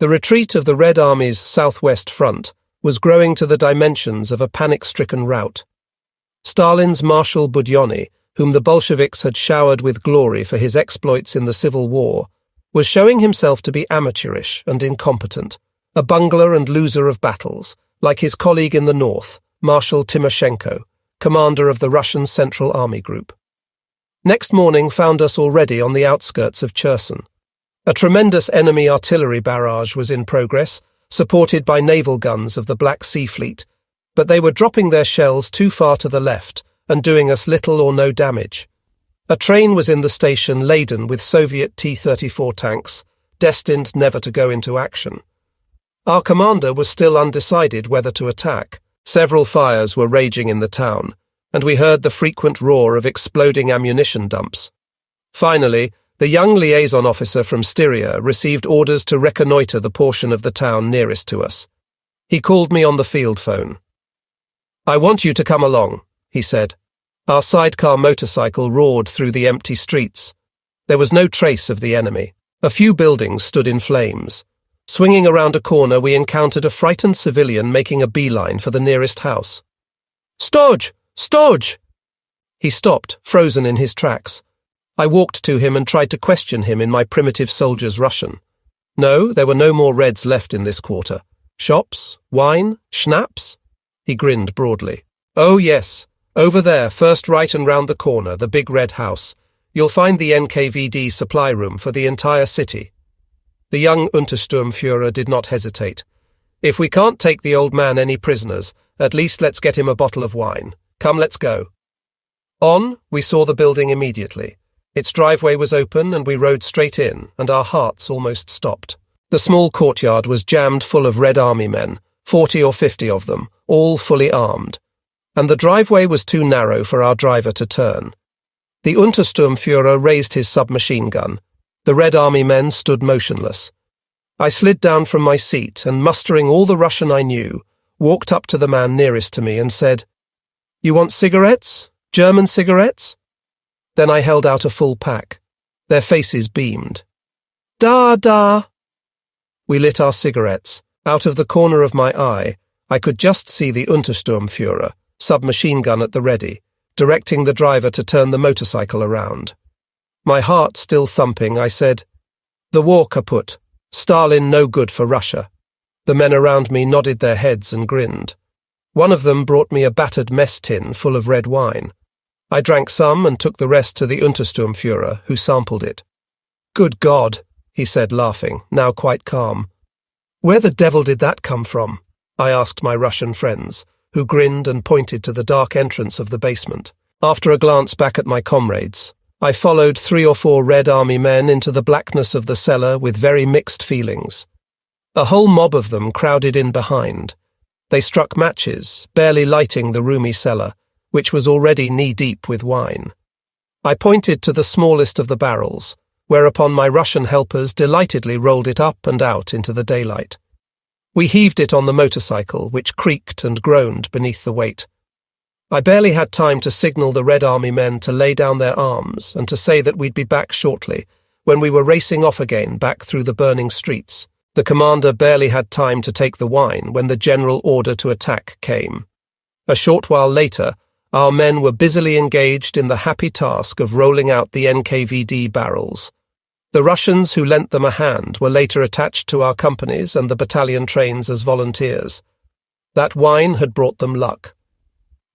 The retreat of the Red Army's southwest front was growing to the dimensions of a panic-stricken rout. Stalin's Marshal Budyonny, whom the Bolsheviks had showered with glory for his exploits in the Civil War, was showing himself to be amateurish and incompetent, a bungler and loser of battles, like his colleague in the north, Marshal Timoshenko, commander of the Russian Central Army Group. Next morning found us already on the outskirts of Kherson. A tremendous enemy artillery barrage was in progress, supported by naval guns of the Black Sea Fleet, but they were dropping their shells too far to the left and doing us little or no damage. A train was in the station laden with Soviet T-34 tanks, destined never to go into action. Our commander was still undecided whether to attack. Several fires were raging in the town, and we heard the frequent roar of exploding ammunition dumps. Finally, the young liaison officer from Styria received orders to reconnoitre the portion of the town nearest to us. He called me on the field phone. "I want you to come along," he said. Our sidecar motorcycle roared through the empty streets. There was no trace of the enemy. A few buildings stood in flames. Swinging around a corner, we encountered a frightened civilian making a beeline for the nearest house. "Stoj! Stoj!" He stopped, frozen in his tracks. I walked to him and tried to question him in my primitive soldier's Russian. No, there were no more Reds left in this quarter. Shops? Wine? Schnapps? He grinned broadly. "Oh, yes. Over there, first right and round the corner, the big red house. You'll find the NKVD supply room for the entire city." The young Untersturmführer did not hesitate. "If we can't take the old man any prisoners, at least let's get him a bottle of wine. Come, let's go." On, we saw the building immediately. Its driveway was open and we rode straight in, and our hearts almost stopped. The small courtyard was jammed full of Red Army men, 40 or 50 of them, all fully armed. And the driveway was too narrow for our driver to turn. The Untersturmführer raised his submachine gun. The Red Army men stood motionless. I slid down from my seat and, mustering all the Russian I knew, walked up to the man nearest to me and said, "You want cigarettes? German cigarettes?" Then I held out a full pack. Their faces beamed. "Da, da!" We lit our cigarettes. Out of the corner of my eye, I could just see the Untersturmführer, submachine gun at the ready, directing the driver to turn the motorcycle around. My heart still thumping, I said, "The war kaput. Stalin no good for Russia." The men around me nodded their heads and grinned. One of them brought me a battered mess tin full of red wine. I drank some and took the rest to the Untersturmführer, who sampled it. "Good God," he said, laughing, now quite calm. "Where the devil did that come from?" I asked my Russian friends, who grinned and pointed to the dark entrance of the basement. After a glance back at my comrades, I followed 3 or 4 Red Army men into the blackness of the cellar with very mixed feelings. A whole mob of them crowded in behind. They struck matches, barely lighting the roomy cellar, which was already knee-deep with wine. I pointed to the smallest of the barrels, whereupon my Russian helpers delightedly rolled it up and out into the daylight. We heaved it on the motorcycle, which creaked and groaned beneath the weight. I barely had time to signal the Red Army men to lay down their arms and to say that we'd be back shortly, when we were racing off again back through the burning streets. The commander barely had time to take the wine when the general order to attack came. A short while later, our men were busily engaged in the happy task of rolling out the NKVD barrels. The Russians who lent them a hand were later attached to our companies and the battalion trains as volunteers. That wine had brought them luck.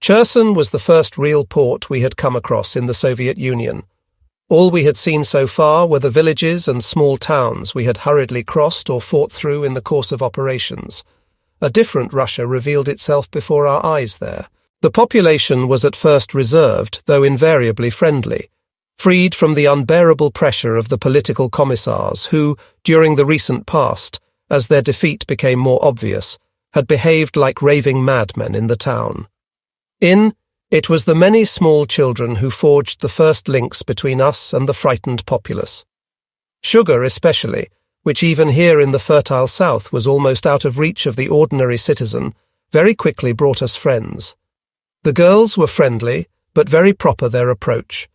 Kherson was the first real port we had come across in the Soviet Union. All we had seen so far were the villages and small towns we had hurriedly crossed or fought through in the course of operations. A different Russia revealed itself before our eyes there. The population was at first reserved, though invariably friendly, freed from the unbearable pressure of the political commissars who, during the recent past, as their defeat became more obvious, had behaved like raving madmen in the town. It was the many small children who forged the first links between us and the frightened populace. Sugar especially, which even here in the fertile south was almost out of reach of the ordinary citizen, very quickly brought us friends. The girls were friendly, but very proper their approach.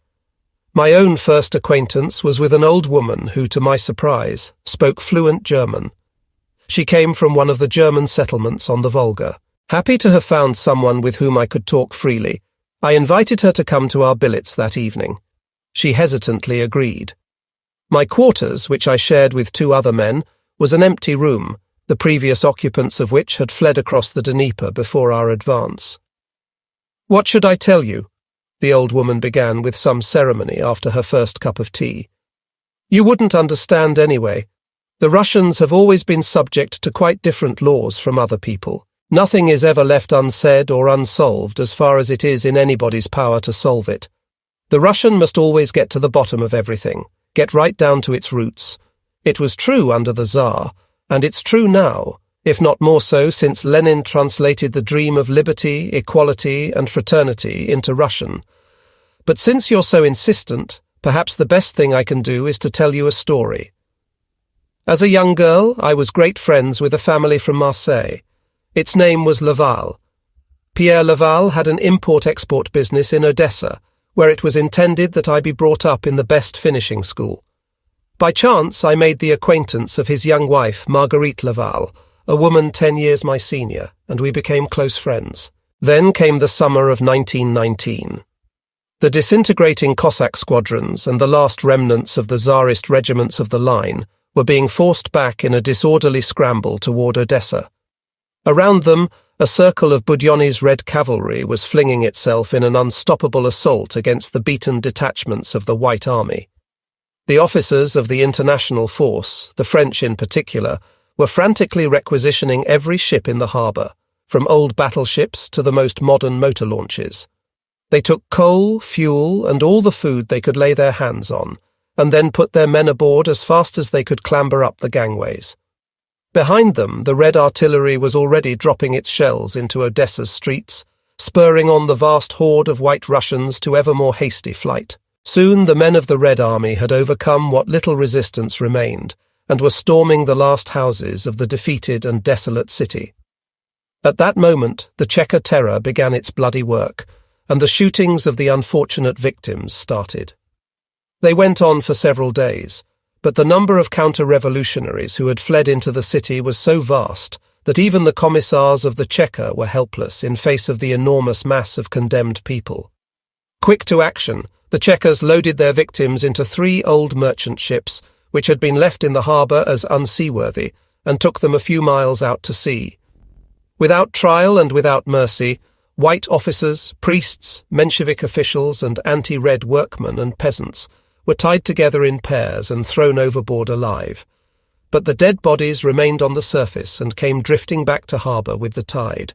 My own first acquaintance was with an old woman who, to my surprise, spoke fluent German. She came from one of the German settlements on the Volga. Happy to have found someone with whom I could talk freely, I invited her to come to our billets that evening. She hesitantly agreed. My quarters, which I shared with 2 other men, was an empty room, the previous occupants of which had fled across the Dnieper before our advance. "What should I tell you?" the old woman began with some ceremony after her first cup of tea. "You wouldn't understand anyway. The Russians have always been subject to quite different laws from other people. Nothing is ever left unsaid or unsolved as far as it is in anybody's power to solve it. The Russian must always get to the bottom of everything, get right down to its roots. It was true under the Tsar, and it's true now, if not more so since Lenin translated the dream of liberty, equality, and fraternity into Russian. But since you're so insistent, perhaps the best thing I can do is to tell you a story. As a young girl, I was great friends with a family from Marseille. Its name was Laval. Pierre Laval had an import-export business in Odessa, where it was intended that I be brought up in the best finishing school. By chance, I made the acquaintance of his young wife, Marguerite Laval, a woman 10 years my senior, and we became close friends. Then came the summer of 1919. The disintegrating Cossack squadrons and the last remnants of the Tsarist regiments of the line were being forced back in a disorderly scramble toward Odessa. Around them, a circle of Budyonny's Red Cavalry was flinging itself in an unstoppable assault against the beaten detachments of the White Army. The officers of the international force, the French in particular, were frantically requisitioning every ship in the harbour, from old battleships to the most modern motor launches. They took coal, fuel, and all the food they could lay their hands on, and then put their men aboard as fast as they could clamber up the gangways. Behind them, the Red artillery was already dropping its shells into Odessa's streets, spurring on the vast horde of White Russians to ever more hasty flight. Soon the men of the Red Army had overcome what little resistance remained, and were storming the last houses of the defeated and desolate city. At that moment, the Cheka terror began its bloody work, and the shootings of the unfortunate victims started. They went on for several days, but the number of counter-revolutionaries who had fled into the city was so vast that even the commissars of the Cheka were helpless in face of the enormous mass of condemned people. Quick to action, the Chekas loaded their victims into 3 old merchant ships, which had been left in the harbour as unseaworthy, and took them a few miles out to sea. Without trial and without mercy, white officers, priests, Menshevik officials, and anti-red workmen and peasants were tied together in pairs and thrown overboard alive. But the dead bodies remained on the surface and came drifting back to harbour with the tide.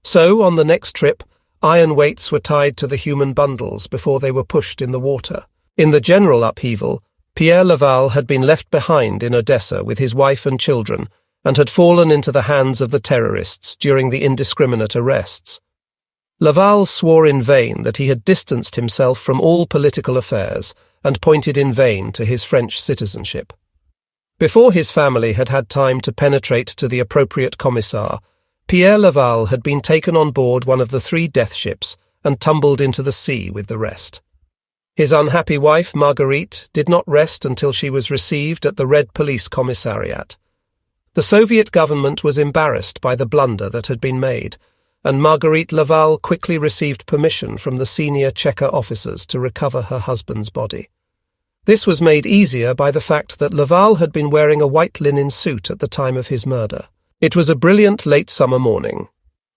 So, on the next trip, iron weights were tied to the human bundles before they were pushed in the water. In the general upheaval, Pierre Laval had been left behind in Odessa with his wife and children and had fallen into the hands of the terrorists during the indiscriminate arrests. Laval swore in vain that he had distanced himself from all political affairs and pointed in vain to his French citizenship. Before his family had had time to penetrate to the appropriate commissar, Pierre Laval had been taken on board one of the 3 death ships and tumbled into the sea with the rest. His unhappy wife, Marguerite, did not rest until she was received at the Red Police Commissariat. The Soviet government was embarrassed by the blunder that had been made, and Marguerite Laval quickly received permission from the senior Cheka officers to recover her husband's body. This was made easier by the fact that Laval had been wearing a white linen suit at the time of his murder. It was a brilliant late summer morning.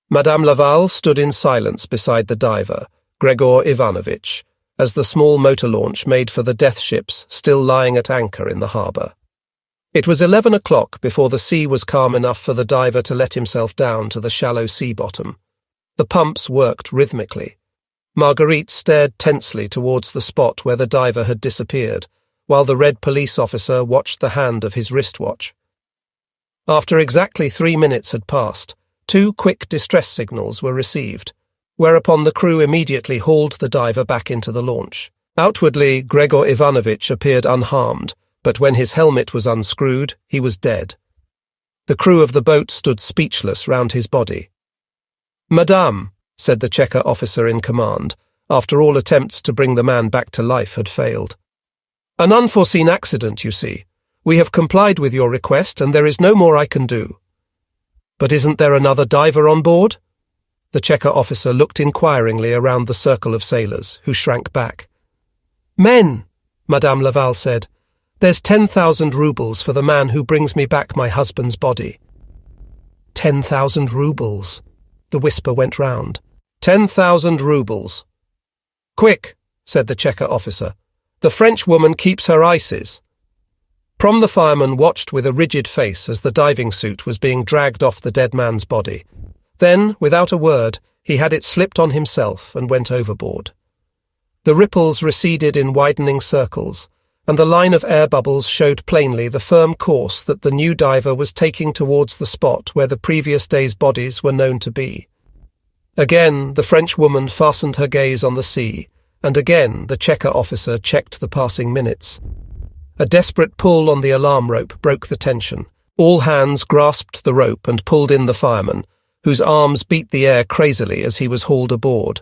Madame Laval stood in silence beside the diver, Gregor Ivanovich, as the small motor launch made for the death ships still lying at anchor in the harbour. It was 11 o'clock before the sea was calm enough for the diver to let himself down to the shallow sea bottom. The pumps worked rhythmically. Marguerite stared tensely towards the spot where the diver had disappeared, while the Red police officer watched the hand of his wristwatch. After exactly 3 minutes had passed, 2 quick distress signals were received, whereupon the crew immediately hauled the diver back into the launch. Outwardly, Gregor Ivanovich appeared unharmed, but when his helmet was unscrewed, he was dead. The crew of the boat stood speechless round his body. "Madame," said the Cheka officer in command, after all attempts to bring the man back to life had failed. "An unforeseen accident, you see. We have complied with your request, and there is no more I can do." But isn't there another diver on board? The Cheka officer looked inquiringly around the circle of sailors, who shrank back. Men, Madame Laval said. There's 10,000 rubles for the man who brings me back my husband's body. 10,000 rubles, the whisper went round. 10,000 rubles. Quick, said the Cheka officer. The French woman keeps her ices. Prom the fireman watched with a rigid face as the diving suit was being dragged off the dead man's body. Then, without a word, he had it slipped on himself and went overboard. The ripples receded in widening circles, and the line of air bubbles showed plainly the firm course that the new diver was taking towards the spot where the previous day's bodies were known to be. Again, the French woman fastened her gaze on the sea, and again the Cheka officer checked the passing minutes. A desperate pull on the alarm rope broke the tension. All hands grasped the rope and pulled in the fireman, whose arms beat the air crazily as he was hauled aboard.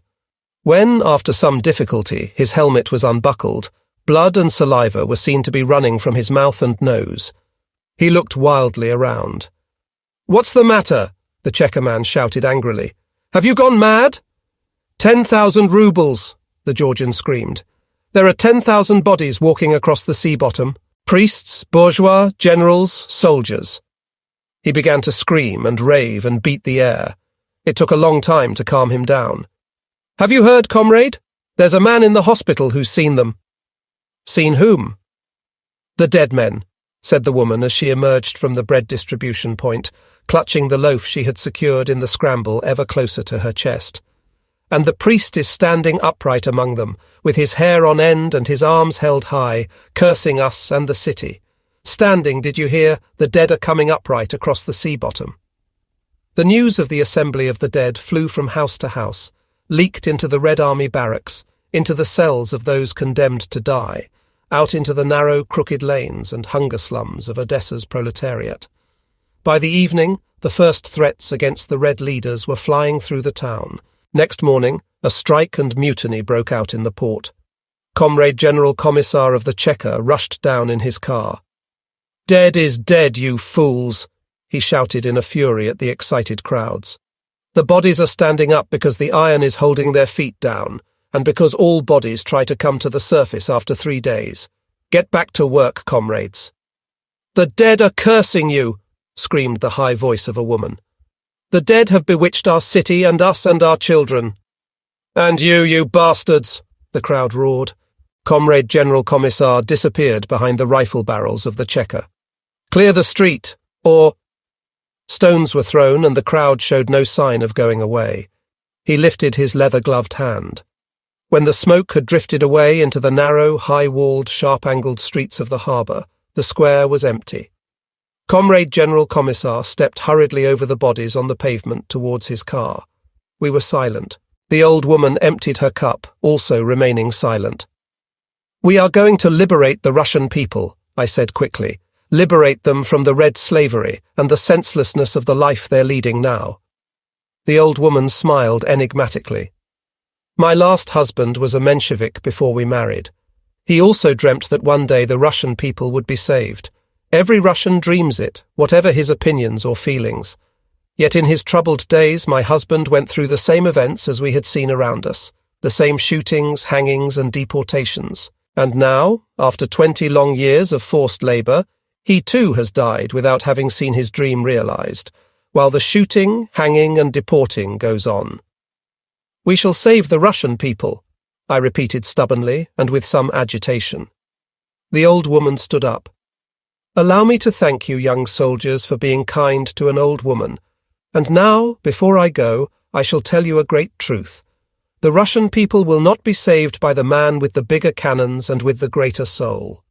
When, after some difficulty, his helmet was unbuckled, blood and saliva were seen to be running from his mouth and nose. He looked wildly around. "What's the matter?" the Cheka man shouted angrily. "Have you gone mad?" 10,000 rubles, the Georgian screamed. "There are 10,000 bodies walking across the sea bottom. Priests, bourgeois, generals, soldiers." He began to scream and rave and beat the air. It took a long time to calm him down. "Have you heard, comrade? There's a man in the hospital who's seen them." "Seen whom?" "The dead men," said the woman as she emerged from the bread distribution point, clutching the loaf she had secured in the scramble ever closer to her chest. "And the priest is standing upright among them, with his hair on end and his arms held high, cursing us and the city. Standing, did you hear, the dead are coming upright across the sea bottom." The news of the assembly of the dead flew from house to house, leaked into the Red Army barracks, into the cells of those condemned to die, out into the narrow, crooked lanes and hunger slums of Odessa's proletariat. By the evening, the first threats against the Red leaders were flying through the town. Next morning, a strike and mutiny broke out in the port. Comrade General Commissar of the Cheka rushed down in his car. "Dead is dead, you fools!" he shouted in a fury at the excited crowds. "The bodies are standing up because the iron is holding their feet down, and because all bodies try to come to the surface after 3 days. Get back to work, comrades." "The dead are cursing you!" screamed the high voice of a woman. "The dead have bewitched our city and us and our children." "And you bastards!" the crowd roared. Comrade General Commissar disappeared behind the rifle barrels of the Cheka. "Clear the street, or—" Stones were thrown and the crowd showed no sign of going away. He lifted his leather-gloved hand. When the smoke had drifted away into the narrow, high-walled, sharp-angled streets of the harbour, the square was empty. Comrade General Commissar stepped hurriedly over the bodies on the pavement towards his car. We were silent. The old woman emptied her cup, also remaining silent. "We are going to liberate the Russian people," I said quickly. "Liberate them from the red slavery and the senselessness of the life they're leading now." The old woman smiled enigmatically. "My last husband was a Menshevik before we married. He also dreamt that one day the Russian people would be saved. Every Russian dreams it, whatever his opinions or feelings. Yet in his troubled days my husband went through the same events as we had seen around us, the same shootings, hangings and deportations. And now, after 20 long years of forced labour, he too has died without having seen his dream realised, while the shooting, hanging and deporting goes on. We shall save the Russian people, I repeated stubbornly and with some agitation. The old woman stood up. Allow me to thank you, young soldiers, for being kind to an old woman. And now, before I go, I shall tell you a great truth. The Russian people will not be saved by the man with the bigger cannons and with the greater soul.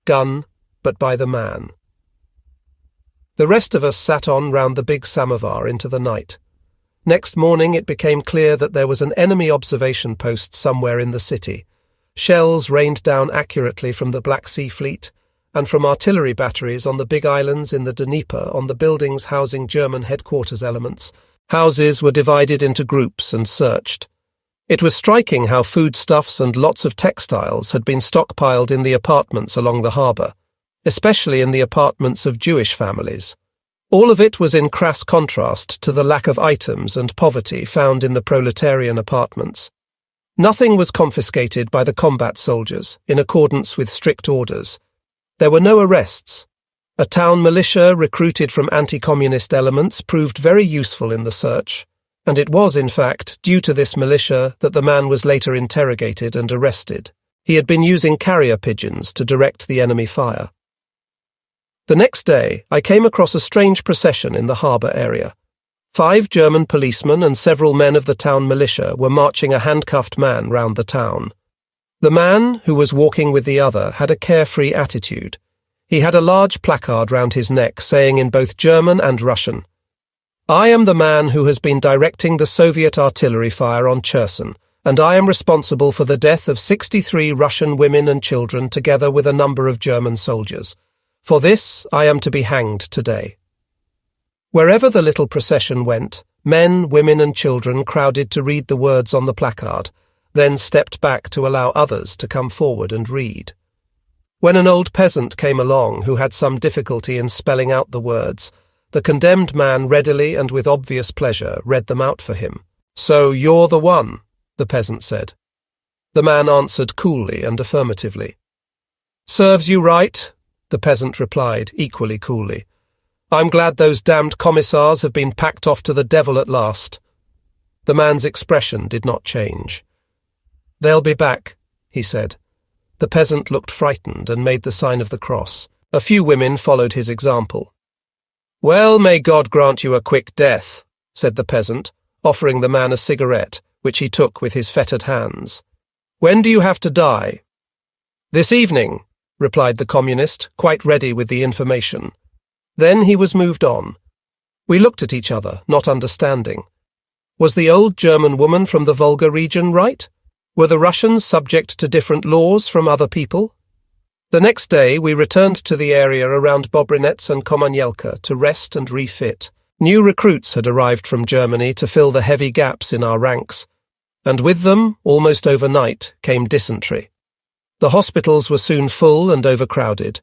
Gun, but by the man. The rest of us sat on round the big samovar into the night. Next morning it became clear that there was an enemy observation post somewhere in the city. Shells rained down accurately from the Black Sea Fleet, and from artillery batteries on the big islands in the Dnieper on the buildings housing German headquarters elements. Houses were divided into groups and searched. It was striking how foodstuffs and lots of textiles had been stockpiled in the apartments along the harbour, especially in the apartments of Jewish families. All of it was in crass contrast to the lack of items and poverty found in the proletarian apartments. Nothing was confiscated by the combat soldiers, in accordance with strict orders. There were no arrests. A town militia recruited from anti-communist elements proved very useful in the search, and it was, in fact, due to this militia that the man was later interrogated and arrested. He had been using carrier pigeons to direct the enemy fire. The next day, I came across a strange procession in the harbour area. 5 German policemen and several men of the town militia were marching a handcuffed man round the town. The man, who was walking with the other, had a carefree attitude. He had a large placard round his neck saying in both German and Russian, "I am the man who has been directing the Soviet artillery fire on Kherson, and I am responsible for the death of 63 Russian women and children together with a number of German soldiers. For this, I am to be hanged today." Wherever the little procession went, men, women and children crowded to read the words on the placard, then stepped back to allow others to come forward and read. When an old peasant came along who had some difficulty in spelling out the words, the condemned man readily and with obvious pleasure read them out for him. "So you're the one," the peasant said. The man answered coolly and affirmatively. "Serves you right," the peasant replied equally coolly. "I'm glad those damned commissars have been packed off to the devil at last." The man's expression did not change. "They'll be back," he said. The peasant looked frightened and made the sign of the cross. A few women followed his example. "Well, may God grant you a quick death," said the peasant, offering the man a cigarette, which he took with his fettered hands. "When do you have to die?" "This evening," replied the communist, quite ready with the information. Then he was moved on. We looked at each other, not understanding. Was the old German woman from the Volga region right? Were the Russians subject to different laws from other people? The next day we returned to the area around Bobrinets and Komanyelka to rest and refit. New recruits had arrived from Germany to fill the heavy gaps in our ranks, and with them, almost overnight, came dysentery. The hospitals were soon full and overcrowded.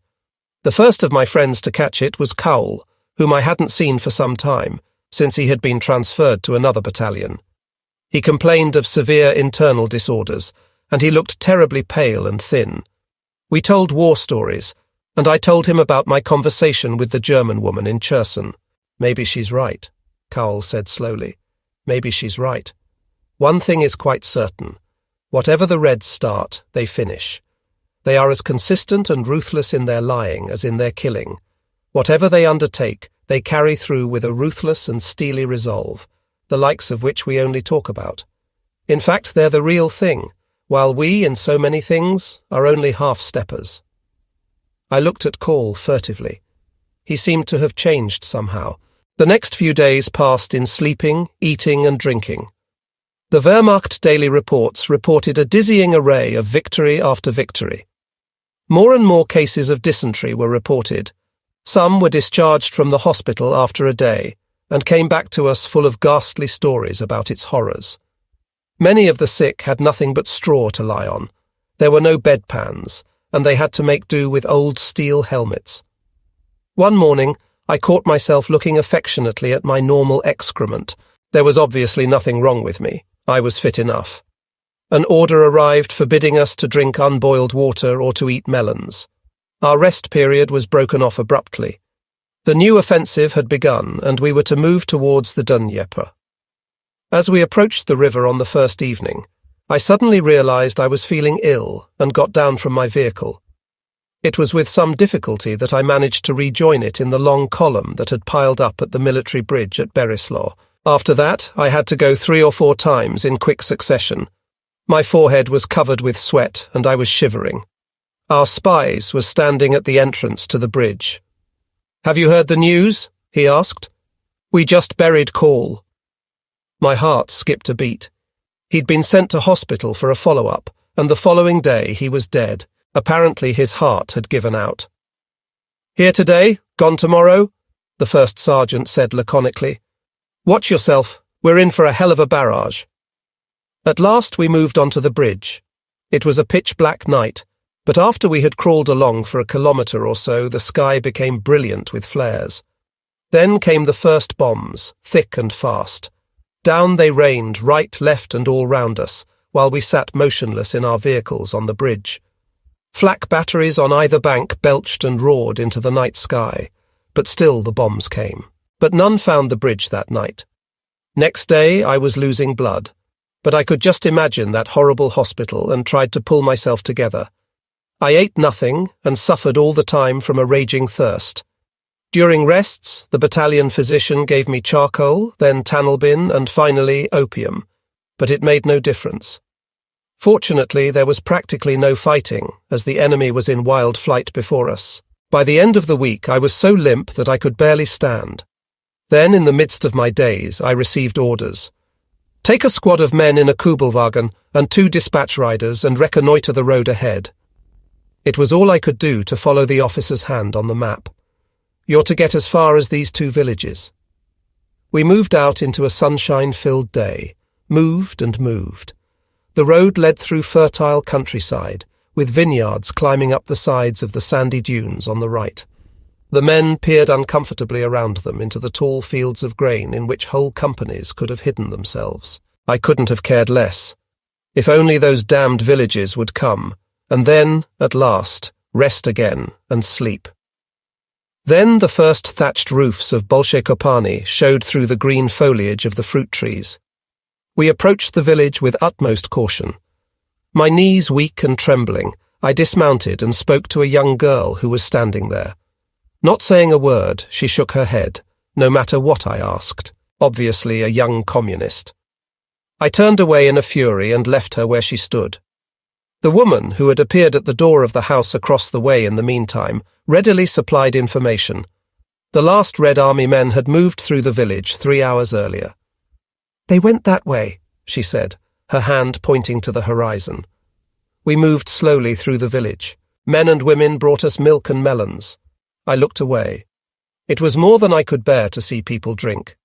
The first of my friends to catch it was Kaul, whom I hadn't seen for some time, since he had been transferred to another battalion. He complained of severe internal disorders, and he looked terribly pale and thin. We told war stories, and I told him about my conversation with the German woman in Kherson. "Maybe she's right," Kaul said slowly. "Maybe she's right. One thing is quite certain. Whatever the Reds start, they finish. They are as consistent and ruthless in their lying as in their killing. Whatever they undertake, they carry through with a ruthless and steely resolve, the likes of which we only talk about. In fact, they're the real thing, while we, in so many things, are only half-steppers." I looked at Kaul furtively. He seemed to have changed somehow. The next few days passed in sleeping, eating and drinking. The Wehrmacht daily reports reported a dizzying array of victory after victory. More and more cases of dysentery were reported. Some were discharged from the hospital after a day, and came back to us full of ghastly stories about its horrors. Many of the sick had nothing but straw to lie on. There were no bedpans, and they had to make do with old steel helmets. One morning, I caught myself looking affectionately at my normal excrement. There was obviously nothing wrong with me. I was fit enough. An order arrived forbidding us to drink unboiled water or to eat melons. Our rest period was broken off abruptly. The new offensive had begun, and we were to move towards the Dnieper. As we approached the river on the first evening, I suddenly realized I was feeling ill and got down from my vehicle. It was with some difficulty that I managed to rejoin it in the long column that had piled up at the military bridge at Berislaw. After that, I had to go 3 or 4 times in quick succession. My forehead was covered with sweat, and I was shivering. Our spies were standing at the entrance to the bridge. "Have you heard the news?" he asked. "We just buried Kaul." My heart skipped a beat. He'd been sent to hospital for a follow-up, and the following day he was dead. Apparently his heart had given out. "Here today, gone tomorrow," the first sergeant said laconically. "Watch yourself, we're in for a hell of a barrage." At last we moved onto the bridge. It was a pitch-black night, but after we had crawled along for a kilometre or so, the sky became brilliant with flares. Then came the first bombs, thick and fast. Down they rained, right, left and all round us, while we sat motionless in our vehicles on the bridge. Flak batteries on either bank belched and roared into the night sky, but still the bombs came. But none found the bridge that night. Next day I was losing blood, but I could just imagine that horrible hospital and tried to pull myself together. I ate nothing and suffered all the time from a raging thirst. During rests, the battalion physician gave me charcoal, then tanalbin and finally opium, but it made no difference. Fortunately, there was practically no fighting, as the enemy was in wild flight before us. By the end of the week, I was so limp that I could barely stand. Then, in the midst of my days, I received orders. Take a squad of men in a Kubelwagen and 2 dispatch riders and reconnoitre the road ahead. It was all I could do to follow the officer's hand on the map. You're to get as far as these 2 villages. We moved out into a sunshine-filled day, moved and moved. The road led through fertile countryside, with vineyards climbing up the sides of the sandy dunes on the right. The men peered uncomfortably around them into the tall fields of grain in which whole companies could have hidden themselves. I couldn't have cared less. If only those damned villages would come, and then, at last, rest again and sleep. Then the first thatched roofs of Bolshekopani showed through the green foliage of the fruit trees. We approached the village with utmost caution. My knees weak and trembling, I dismounted and spoke to a young girl who was standing there. Not saying a word, she shook her head, no matter what I asked, obviously a young communist. I turned away in a fury and left her where she stood. The woman, who had appeared at the door of the house across the way in the meantime, readily supplied information. The last Red Army men had moved through the village 3 hours earlier. They went that way, she said, her hand pointing to the horizon. We moved slowly through the village. Men and women brought us milk and melons. I looked away. It was more than I could bear to see people drink.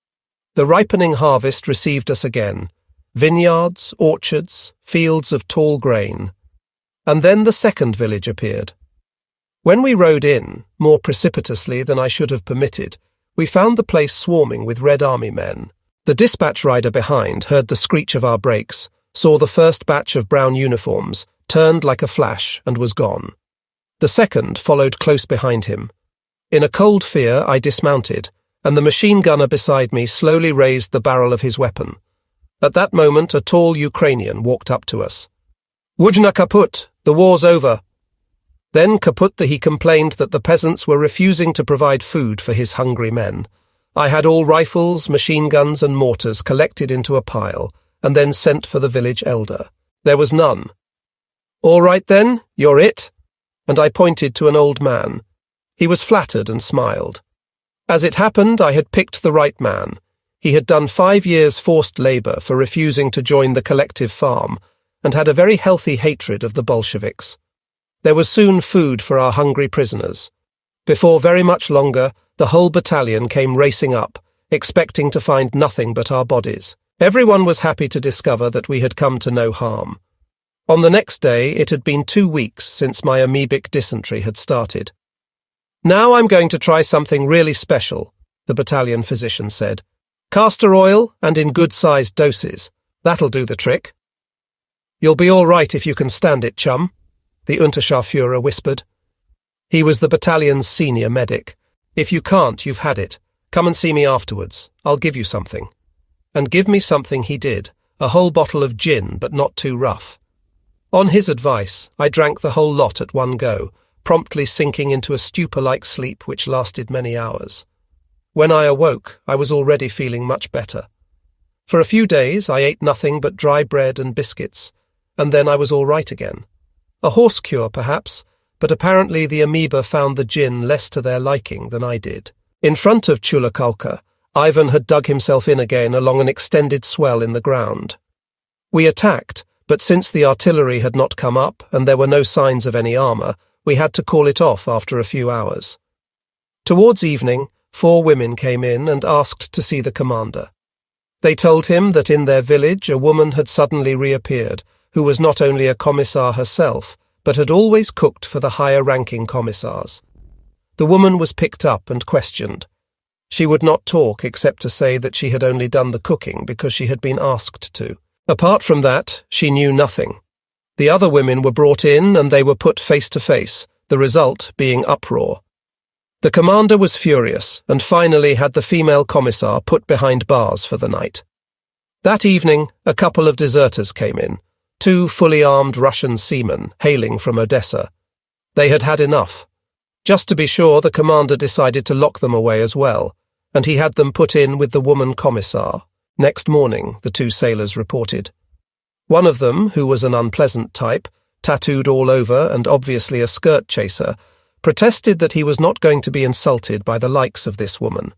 The ripening harvest received us again. Vineyards, orchards, fields of tall grain. And then the second village appeared. When we rode in, more precipitously than I should have permitted, we found the place swarming with Red Army men. The dispatch rider behind heard the screech of our brakes, saw the first batch of brown uniforms, turned like a flash, and was gone. The second followed close behind him. In a cold fear, I dismounted, and the machine gunner beside me slowly raised the barrel of his weapon. At that moment, a tall Ukrainian walked up to us. "Wujna kaput, the war's over." Then kaput he complained that the peasants were refusing to provide food for his hungry men. I had all rifles, machine guns and mortars collected into a pile, and then sent for the village elder. There was none. "All right then, you're it," and I pointed to an old man. He was flattered and smiled. As it happened, I had picked the right man. He had done 5 years forced labour for refusing to join the collective farm, and had a very healthy hatred of the Bolsheviks. There was soon food for our hungry prisoners. Before very much longer, the whole battalion came racing up, expecting to find nothing but our bodies. Everyone was happy to discover that we had come to no harm. On the next day, it had been 2 weeks since my amoebic dysentery had started. "Now I'm going to try something really special," the battalion physician said. "Castor oil and in good-sized doses. That'll do the trick." "You'll be all right if you can stand it, chum," the Unterscharführer whispered. He was the battalion's senior medic. "If you can't, you've had it. Come and see me afterwards. I'll give you something." And give me something he did, a whole bottle of gin, but not too rough. On his advice, I drank the whole lot at one go, promptly sinking into a stupor-like sleep which lasted many hours. When I awoke, I was already feeling much better. For a few days, I ate nothing but dry bread and biscuits, and then I was all right again. A horse cure, perhaps, but apparently the amoeba found the gin less to their liking than I did. In front of Chulakalka, Ivan had dug himself in again along an extended swell in the ground. We attacked, but since the artillery had not come up and there were no signs of any armour, we had to call it off after a few hours. Towards evening, 4 women came in and asked to see the commander. They told him that in their village a woman had suddenly reappeared, who was not only a commissar herself, but had always cooked for the higher-ranking commissars. The woman was picked up and questioned. She would not talk except to say that she had only done the cooking because she had been asked to. Apart from that, she knew nothing. The other women were brought in and they were put face to face, the result being uproar. The commander was furious and finally had the female commissar put behind bars for the night. That evening, a couple of deserters came in, 2 fully armed Russian seamen hailing from Odessa. They had had enough. Just to be sure, the commander decided to lock them away as well, and he had them put in with the woman commissar. Next morning, the 2 sailors reported. One of them, who was an unpleasant type, tattooed all over and obviously a skirt chaser, protested that he was not going to be insulted by the likes of this woman.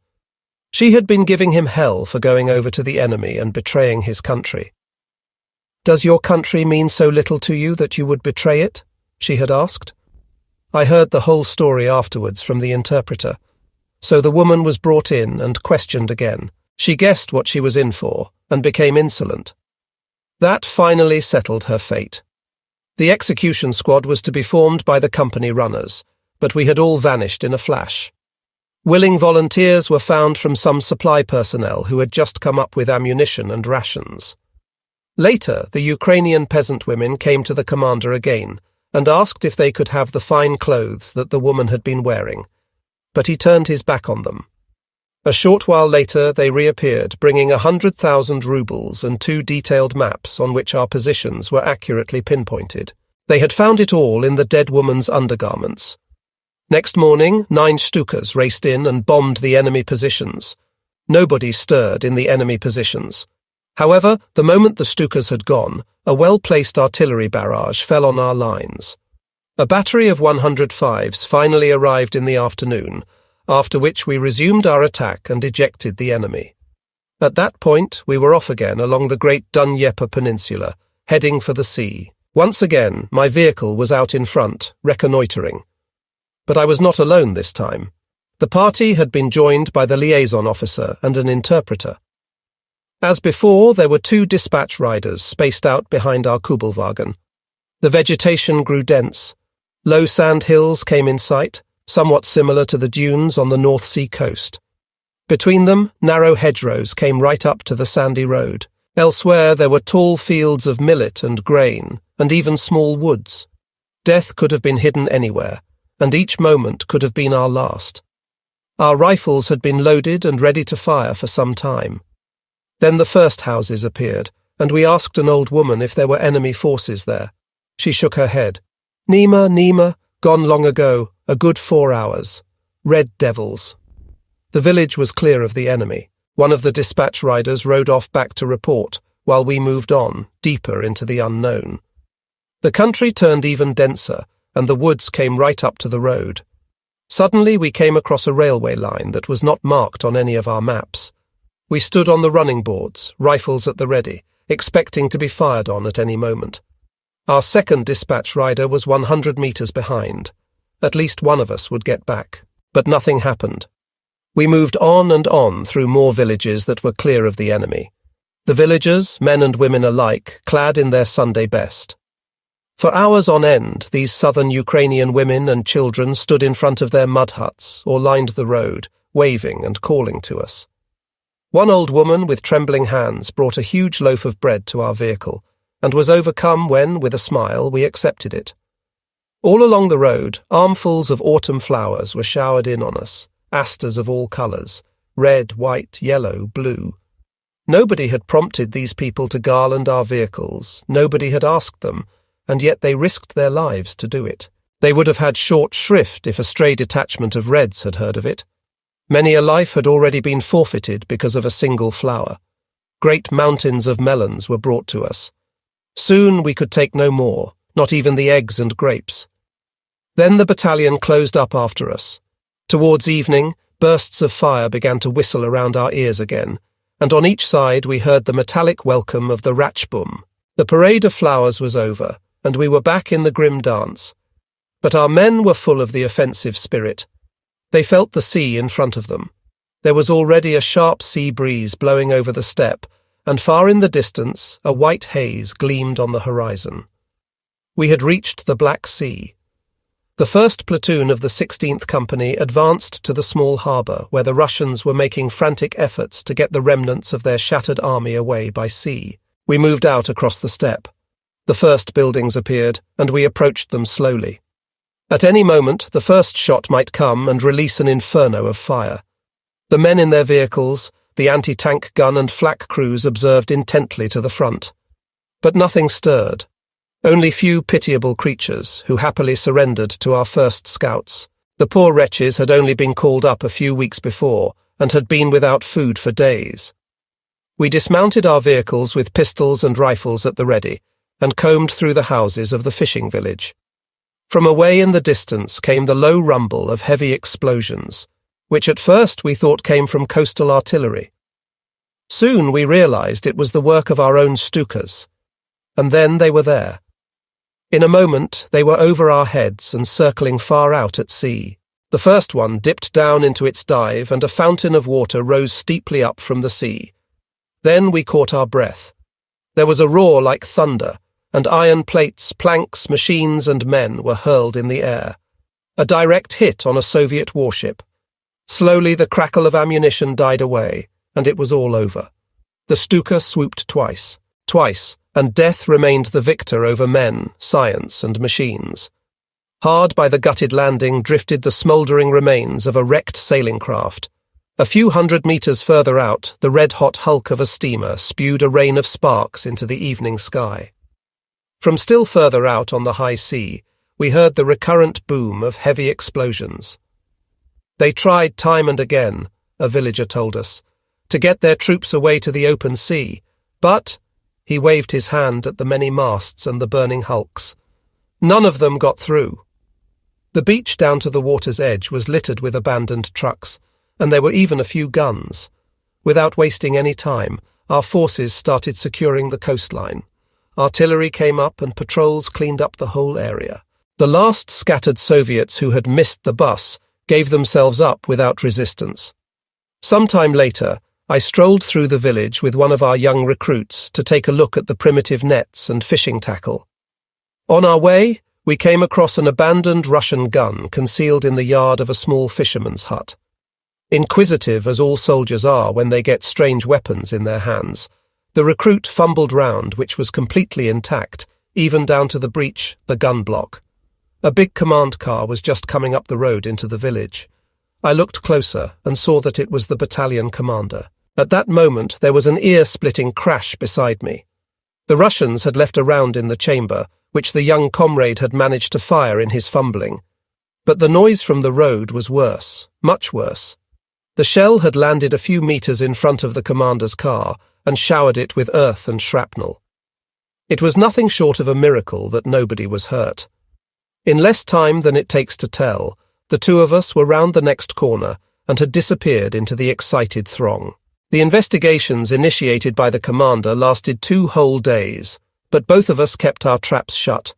She had been giving him hell for going over to the enemy and betraying his country. "Does your country mean so little to you that you would betray it?" she had asked. I heard the whole story afterwards from the interpreter. So the woman was brought in and questioned again. She guessed what she was in for and became insolent. That finally settled her fate. The execution squad was to be formed by the company runners, but we had all vanished in a flash. Willing volunteers were found from some supply personnel who had just come up with ammunition and rations. Later, the Ukrainian peasant women came to the commander again and asked if they could have the fine clothes that the woman had been wearing, but he turned his back on them. A short while later, they reappeared, bringing 100,000 rubles and 2 detailed maps on which our positions were accurately pinpointed. They had found it all in the dead woman's undergarments. Next morning, 9 Stukas raced in and bombed the enemy positions. Nobody stirred in the enemy positions. However, the moment the Stukas had gone, a well-placed artillery barrage fell on our lines. A battery of 105s finally arrived in the afternoon, after which we resumed our attack and ejected the enemy. At that point, we were off again along the great Dnieper Peninsula, heading for the sea. Once again, my vehicle was out in front, reconnoitering. But I was not alone this time. The party had been joined by the liaison officer and an interpreter. As before, there were 2 dispatch riders spaced out behind our Kubelwagen. The vegetation grew dense. Low sand hills came in sight, somewhat similar to the dunes on the North Sea coast. Between them, narrow hedgerows came right up to the sandy road. Elsewhere, there were tall fields of millet and grain, and even small woods. Death could have been hidden anywhere, and each moment could have been our last. Our rifles had been loaded and ready to fire for some time. Then the first houses appeared, and we asked an old woman if there were enemy forces there. She shook her head. Nima, gone long ago, a good 4 hours. Red devils. The village was clear of the enemy. One of the dispatch riders rode off back to report, while we moved on, deeper into the unknown. The country turned even denser, and the woods came right up to the road. Suddenly we came across a railway line that was not marked on any of our maps. We stood on the running boards, rifles at the ready, expecting to be fired on at any moment. Our second dispatch rider was 100 meters behind. At least one of us would get back, but nothing happened. We moved on and on through more villages that were clear of the enemy. The villagers, men and women alike, clad in their Sunday best. For hours on end, these southern Ukrainian women and children stood in front of their mud huts or lined the road, waving and calling to us. One old woman with trembling hands brought a huge loaf of bread to our vehicle and was overcome when, with a smile, we accepted it. All along the road, armfuls of autumn flowers were showered in on us, asters of all colours, red, white, yellow, blue. Nobody had prompted these people to garland our vehicles, nobody had asked them, and yet they risked their lives to do it. They would have had short shrift if a stray detachment of Reds had heard of it. Many a life had already been forfeited because of a single flower. Great mountains of melons were brought to us. Soon we could take no more, not even the eggs and grapes. Then the battalion closed up after us. Towards evening, bursts of fire began to whistle around our ears again, and on each side we heard the metallic welcome of the Ratschbum. The parade of flowers was over, and we were back in the grim dance. But our men were full of the offensive spirit. They felt the sea in front of them. There was already a sharp sea breeze blowing over the steppe, and far in the distance a white haze gleamed on the horizon. We had reached the Black Sea. The 1st Platoon of the 16th Company advanced to the small harbour where the Russians were making frantic efforts to get the remnants of their shattered army away by sea. We moved out across the steppe. The first buildings appeared, and we approached them slowly. At any moment, the first shot might come and release an inferno of fire. The men in their vehicles, the anti-tank gun and flak crews observed intently to the front. But nothing stirred. Only few pitiable creatures who happily surrendered to our first scouts. The poor wretches had only been called up a few weeks before and had been without food for days. We dismounted our vehicles with pistols and rifles at the ready and combed through the houses of the fishing village. From away in the distance came the low rumble of heavy explosions, which at first we thought came from coastal artillery. Soon we realized it was the work of our own Stukas, and then they were there. In a moment, they were over our heads and circling far out at sea. The first one dipped down into its dive, and a fountain of water rose steeply up from the sea. Then we caught our breath. There was a roar like thunder, and iron plates, planks, machines, and men were hurled in the air. A direct hit on a Soviet warship. Slowly the crackle of ammunition died away, and it was all over. The Stuka swooped twice, and death remained the victor over men, science, and machines. Hard by the gutted landing drifted the smouldering remains of a wrecked sailing craft. A few 100 meters further out, the red-hot hulk of a steamer spewed a rain of sparks into the evening sky. From still further out on the high sea, we heard the recurrent boom of heavy explosions. They tried time and again, a villager told us, to get their troops away to the open sea, but he waved his hand at the many masts and the burning hulks. None of them got through. The beach down to the water's edge was littered with abandoned trucks, and there were even a few guns. Without wasting any time, our forces started securing the coastline. Artillery came up and patrols cleaned up the whole area. The last scattered Soviets who had missed the bus gave themselves up without resistance. Some time later, I strolled through the village with one of our young recruits to take a look at the primitive nets and fishing tackle. On our way, we came across an abandoned Russian gun concealed in the yard of a small fisherman's hut. Inquisitive as all soldiers are when they get strange weapons in their hands, the recruit fumbled round, which was completely intact, even down to the breech, the gun block. A big command car was just coming up the road into the village. I looked closer and saw that it was the battalion commander. At that moment, there was an ear-splitting crash beside me. The Russians had left a round in the chamber, which the young comrade had managed to fire in his fumbling. But the noise from the road was worse, much worse. The shell had landed a few meters in front of the commander's car and showered it with earth and shrapnel. It was nothing short of a miracle that nobody was hurt. In less time than it takes to tell, the two of us were round the next corner and had disappeared into the excited throng. The investigations initiated by the commander lasted 2 whole days, but both of us kept our traps shut.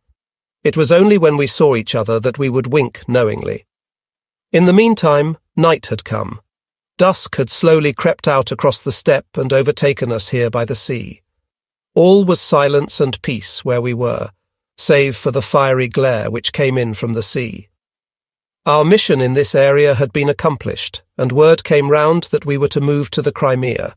It was only when we saw each other that we would wink knowingly. In the meantime, night had come. Dusk had slowly crept out across the steppe and overtaken us here by the sea. All was silence and peace where we were, save for the fiery glare which came in from the sea. Our mission in this area had been accomplished, and word came round that we were to move to the Crimea,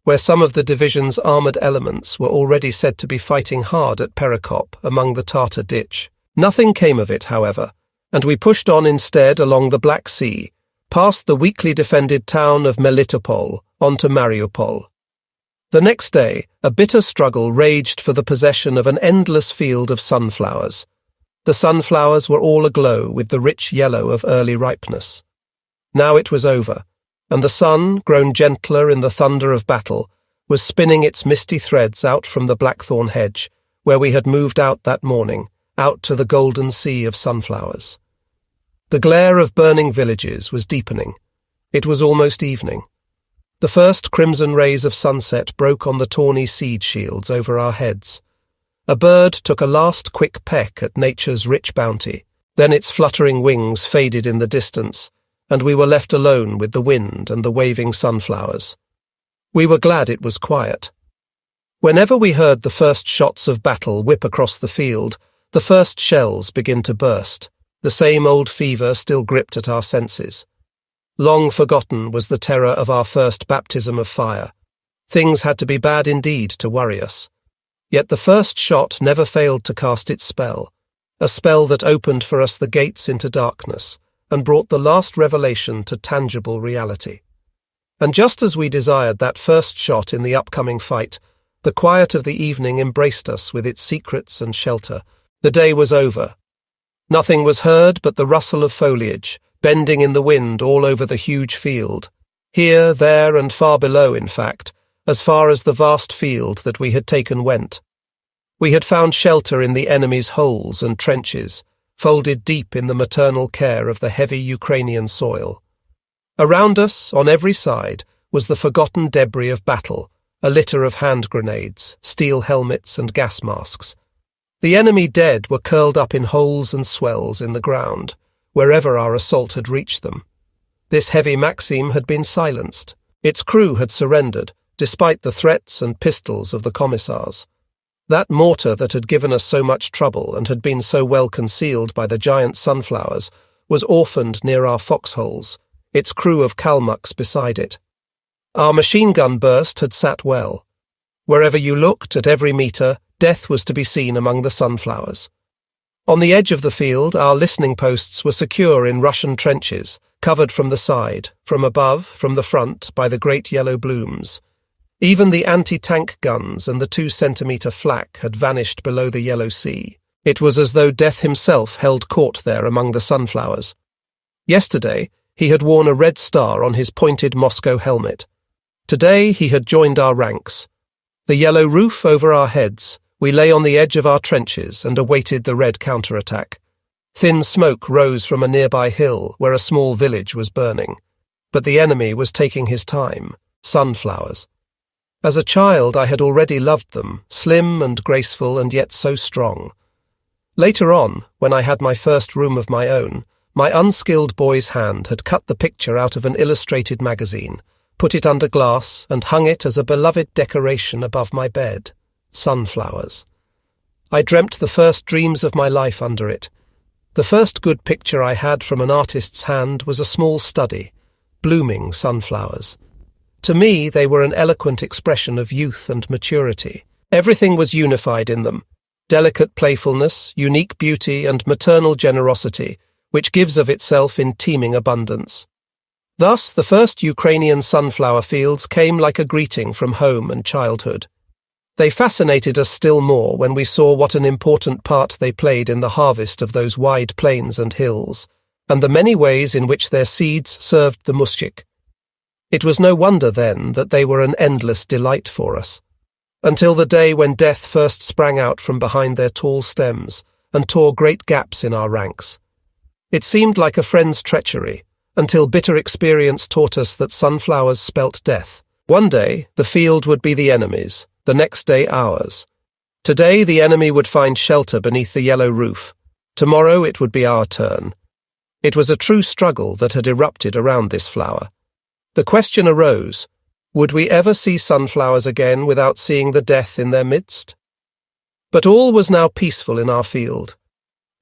where some of the division's armoured elements were already said to be fighting hard at Perekop among the Tartar ditch. Nothing came of it, however, and we pushed on instead along the Black Sea, past the weakly defended town of Melitopol, on to Mariupol. The next day, a bitter struggle raged for the possession of an endless field of sunflowers. The sunflowers were all aglow with the rich yellow of early ripeness. Now it was over, and the sun, grown gentler in the thunder of battle, was spinning its misty threads out from the blackthorn hedge, where we had moved out that morning, out to the golden sea of sunflowers. The glare of burning villages was deepening. It was almost evening. The first crimson rays of sunset broke on the tawny seed shields over our heads. A bird took a last quick peck at nature's rich bounty. Then its fluttering wings faded in the distance, and we were left alone with the wind and the waving sunflowers. We were glad it was quiet. Whenever we heard the first shots of battle whip across the field, the first shells begin to burst. The same old fever still gripped at our senses. Long forgotten was the terror of our first baptism of fire. Things had to be bad indeed to worry us. Yet the first shot never failed to cast its spell, a spell that opened for us the gates into darkness and brought the last revelation to tangible reality. And just as we desired that first shot in the upcoming fight, the quiet of the evening embraced us with its secrets and shelter. The day was over. Nothing was heard but the rustle of foliage, bending in the wind all over the huge field. Here, there, and far below, in fact, as far as the vast field that we had taken went. We had found shelter in the enemy's holes and trenches, folded deep in the maternal care of the heavy Ukrainian soil. Around us, on every side, was the forgotten debris of battle, a litter of hand grenades, steel helmets and gas masks. The enemy dead were curled up in holes and swells in the ground, wherever our assault had reached them. This heavy Maxim had been silenced. Its crew had surrendered, despite the threats and pistols of the commissars. That mortar that had given us so much trouble and had been so well concealed by the giant sunflowers was orphaned near our foxholes, its crew of Kalmucks beside it. Our machine gun burst had sat well. Wherever you looked, at every metre, death was to be seen among the sunflowers. On the edge of the field, our listening posts were secure in Russian trenches, covered from the side, from above, from the front, by the great yellow blooms. Even the anti-tank guns and the 2-centimetre flak had vanished below the yellow sea. It was as though death himself held court there among the sunflowers. Yesterday, he had worn a red star on his pointed Moscow helmet. Today, he had joined our ranks. The yellow roof over our heads, we lay on the edge of our trenches and awaited the red counterattack. Thin smoke rose from a nearby hill where a small village was burning. But the enemy was taking his time. Sunflowers. As a child, I had already loved them, slim and graceful and yet so strong. Later on, when I had my first room of my own, my unskilled boy's hand had cut the picture out of an illustrated magazine, put it under glass, and hung it as a beloved decoration above my bed. Sunflowers. I dreamt the first dreams of my life under it. The first good picture I had from an artist's hand was a small study, blooming sunflowers. To me, they were an eloquent expression of youth and maturity. Everything was unified in them. Delicate playfulness, unique beauty, and maternal generosity, which gives of itself in teeming abundance. Thus, the first Ukrainian sunflower fields came like a greeting from home and childhood. They fascinated us still more when we saw what an important part they played in the harvest of those wide plains and hills, and the many ways in which their seeds served the mushik. It was no wonder, then, that they were an endless delight for us, until the day when death first sprang out from behind their tall stems and tore great gaps in our ranks. It seemed like a friend's treachery, until bitter experience taught us that sunflowers spelt death. One day, the field would be the enemy's, the next day ours. Today, the enemy would find shelter beneath the yellow roof. Tomorrow, it would be our turn. It was a true struggle that had erupted around this flower. The question arose, would we ever see sunflowers again without seeing the death in their midst? But all was now peaceful in our field.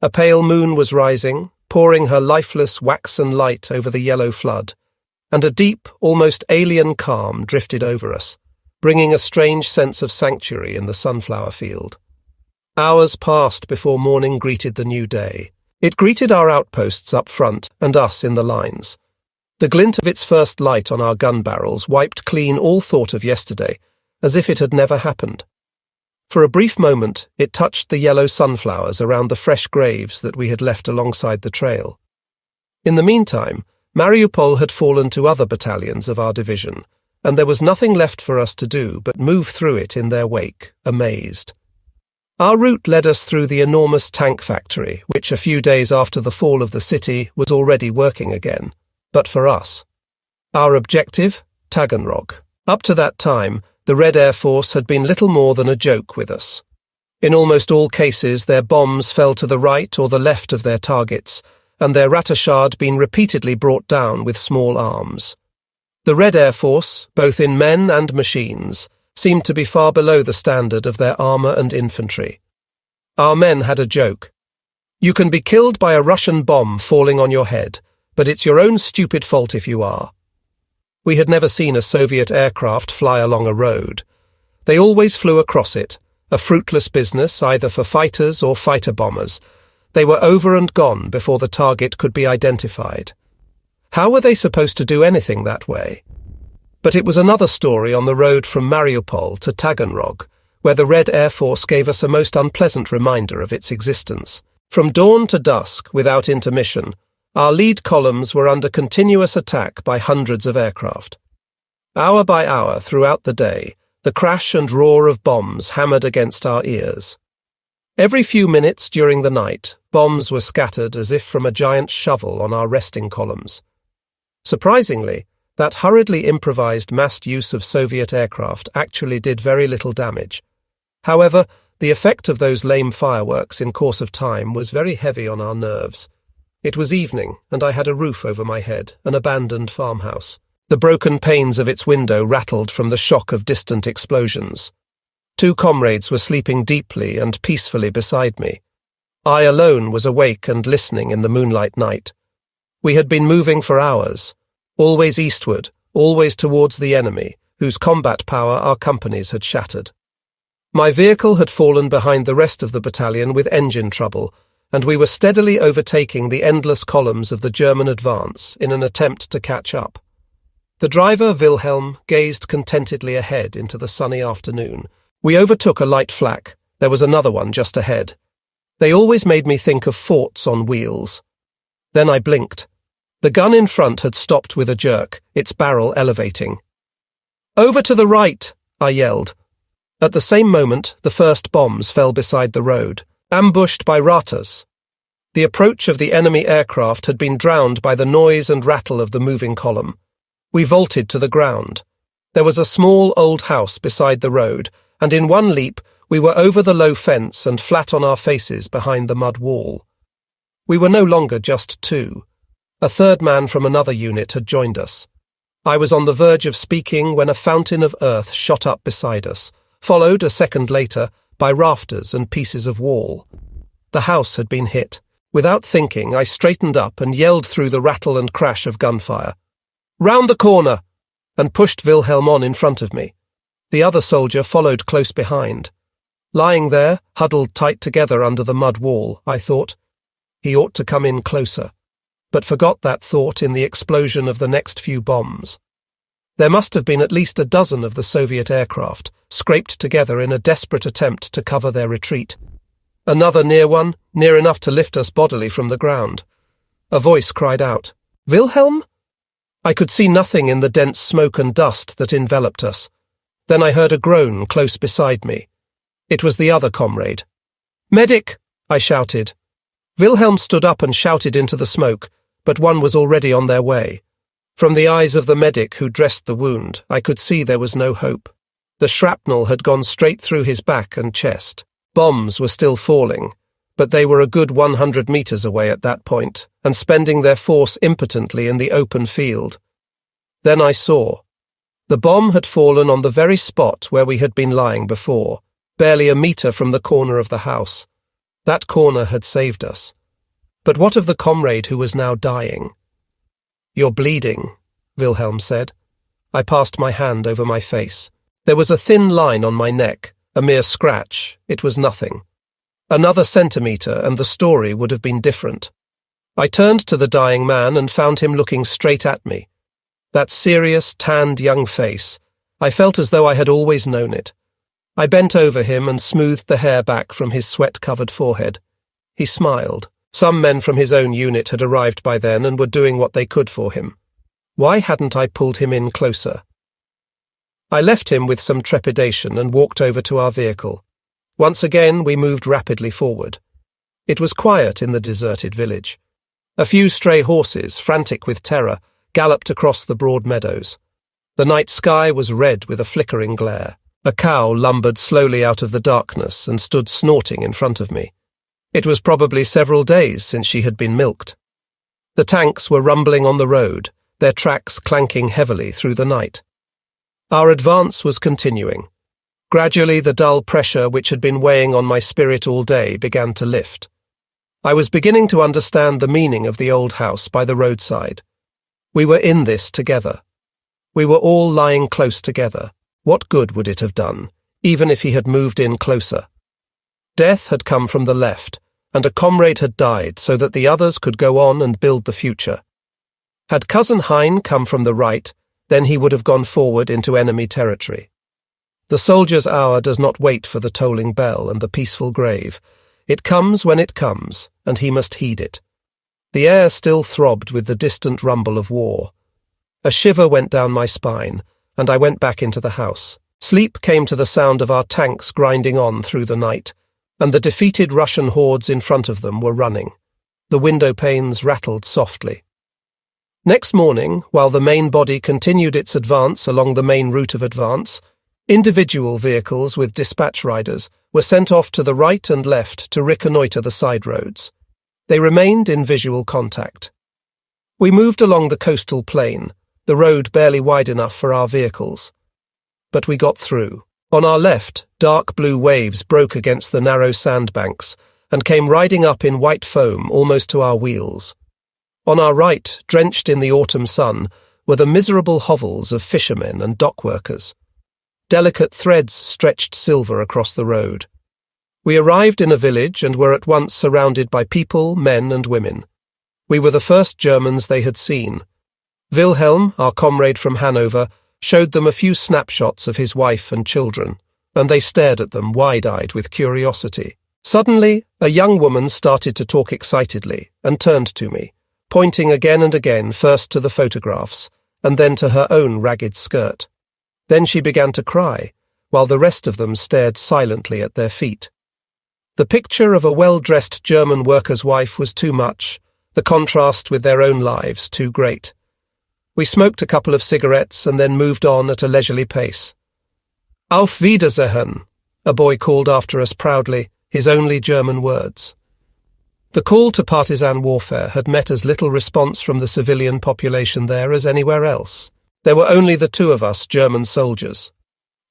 A pale moon was rising, pouring her lifeless waxen light over the yellow flood, and a deep, almost alien calm drifted over us, bringing a strange sense of sanctuary in the sunflower field. Hours passed before morning greeted the new day. It greeted our outposts up front and us in the lines. The glint of its first light on our gun barrels wiped clean all thought of yesterday, as if it had never happened. For a brief moment, it touched the yellow sunflowers around the fresh graves that we had left alongside the trail. In the meantime, Mariupol had fallen to other battalions of our division, and there was nothing left for us to do but move through it in their wake, amazed. Our route led us through the enormous tank factory, which a few days after the fall of the city was already working again. But for us. Our objective, Taganrog. Up to that time, the Red Air Force had been little more than a joke with us. In almost all cases, their bombs fell to the right or the left of their targets, and their ratashard been repeatedly brought down with small arms. The Red Air Force, both in men and machines, seemed to be far below the standard of their armour and infantry. Our men had a joke. You can be killed by a Russian bomb falling on your head, but it's your own stupid fault if you are. We had never seen a Soviet aircraft fly along a road. They always flew across it, a fruitless business either for fighters or fighter bombers. They were over and gone before the target could be identified. How were they supposed to do anything that way? But it was another story on the road from Mariupol to Taganrog, where the Red Air Force gave us a most unpleasant reminder of its existence. From dawn to dusk, without intermission, our lead columns were under continuous attack by hundreds of aircraft. Hour by hour throughout the day, the crash and roar of bombs hammered against our ears. Every few minutes during the night, bombs were scattered as if from a giant shovel on our resting columns. Surprisingly, that hurriedly improvised massed use of Soviet aircraft actually did very little damage. However, the effect of those lame fireworks in course of time was very heavy on our nerves. It was evening, and I had a roof over my head, an abandoned farmhouse. The broken panes of its window rattled from the shock of distant explosions. 2 comrades were sleeping deeply and peacefully beside me. I alone was awake and listening in the moonlight night. We had been moving for hours, always eastward, always towards the enemy, whose combat power our companies had shattered. My vehicle had fallen behind the rest of the battalion with engine trouble, and we were steadily overtaking the endless columns of the German advance in an attempt to catch up. The driver, Wilhelm, gazed contentedly ahead into the sunny afternoon. We overtook a light flak. There was another one just ahead. They always made me think of forts on wheels. Then I blinked. The gun in front had stopped with a jerk, its barrel elevating. "Over to the right!" I yelled. At the same moment, the first bombs fell beside the road, ambushed by Ratas. The approach of the enemy aircraft had been drowned by the noise and rattle of the moving column. We vaulted to the ground. There was a small old house beside the road, and in one leap we were over the low fence and flat on our faces behind the mud wall. We were no longer just 2. A third man from another unit had joined us. I was on the verge of speaking when a fountain of earth shot up beside us, followed a second later by rafters and pieces of wall. The house had been hit. Without thinking, I straightened up and yelled through the rattle and crash of gunfire, "Round the corner!" and pushed Wilhelm on in front of me. The other soldier followed close behind. Lying there, huddled tight together under the mud wall, I thought, he ought to come in closer, but forgot that thought in the explosion of the next few bombs. There must have been at least a dozen of the Soviet aircraft, scraped together in a desperate attempt to cover their retreat. Another near one, near enough to lift us bodily from the ground. A voice cried out, "Wilhelm?" I could see nothing in the dense smoke and dust that enveloped us. Then I heard a groan close beside me. It was the other comrade. "Medic!" I shouted. Wilhelm stood up and shouted into the smoke, but one was already on their way. From the eyes of the medic who dressed the wound, I could see there was no hope. The shrapnel had gone straight through his back and chest. Bombs were still falling, but they were a good 100 meters away at that point, and spending their force impotently in the open field. Then I saw. The bomb had fallen on the very spot where we had been lying before, barely a meter from the corner of the house. That corner had saved us. But what of the comrade who was now dying? "You're bleeding," Wilhelm said. I passed my hand over my face. There was a thin line on my neck, a mere scratch. It was nothing. Another centimetre and the story would have been different. I turned to the dying man and found him looking straight at me. That serious, tanned young face. I felt as though I had always known it. I bent over him and smoothed the hair back from his sweat-covered forehead. He smiled. Some men from his own unit had arrived by then and were doing what they could for him. Why hadn't I pulled him in closer? I left him with some trepidation and walked over to our vehicle. Once again, we moved rapidly forward. It was quiet in the deserted village. A few stray horses, frantic with terror, galloped across the broad meadows. The night sky was red with a flickering glare. A cow lumbered slowly out of the darkness and stood snorting in front of me. It was probably several days since she had been milked. The tanks were rumbling on the road, their tracks clanking heavily through the night. Our advance was continuing. Gradually the dull pressure which had been weighing on my spirit all day began to lift. I was beginning to understand the meaning of the old house by the roadside. We were in this together. We were all lying close together. What good would it have done, even if he had moved in closer? Death had come from the left, and a comrade had died so that the others could go on and build the future. Had Cousin Hein come from the right, then he would have gone forward into enemy territory. The soldier's hour does not wait for the tolling bell and the peaceful grave. It comes when it comes, and he must heed it. The air still throbbed with the distant rumble of war. A shiver went down my spine, and I went back into the house. Sleep came to the sound of our tanks grinding on through the night, and the defeated Russian hordes in front of them were running. The window panes rattled softly. Next morning, while the main body continued its advance along the main route of advance, individual vehicles with dispatch riders were sent off to the right and left to reconnoitre the side roads. They remained in visual contact. We moved along the coastal plain, the road barely wide enough for our vehicles. But we got through. On our left, dark blue waves broke against the narrow sandbanks and came riding up in white foam almost to our wheels. On our right, drenched in the autumn sun, were the miserable hovels of fishermen and dock workers. Delicate threads stretched silver across the road. We arrived in a village and were at once surrounded by people, men and women. We were the first Germans they had seen. Wilhelm, our comrade from Hanover, showed them a few snapshots of his wife and children, and they stared at them wide-eyed with curiosity. Suddenly, a young woman started to talk excitedly and turned to me, pointing again and again first to the photographs and then to her own ragged skirt. Then she began to cry, while the rest of them stared silently at their feet. The picture of a well-dressed German worker's wife was too much, the contrast with their own lives too great. We smoked a couple of cigarettes and then moved on at a leisurely pace. Auf Wiedersehen, a boy called after us proudly, his only German words. The call to partisan warfare had met as little response from the civilian population there as anywhere else. There were only the two of us German soldiers.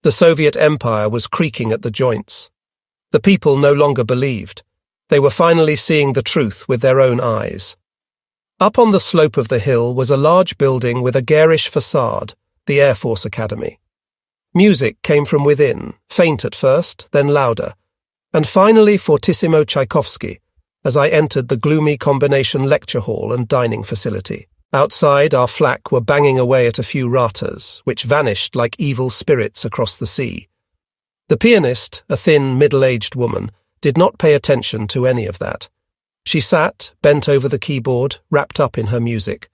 The Soviet Empire was creaking at the joints. The people no longer believed. They were finally seeing the truth with their own eyes. Up on the slope of the hill was a large building with a garish facade, the Air Force Academy. Music came from within, faint at first, then louder, and finally fortissimo Tchaikovsky, as I entered the gloomy combination lecture hall and dining facility. Outside, our flak were banging away at a few ratas, which vanished like evil spirits across the sea. The pianist, a thin, middle-aged woman, did not pay attention to any of that. She sat, bent over the keyboard, wrapped up in her music.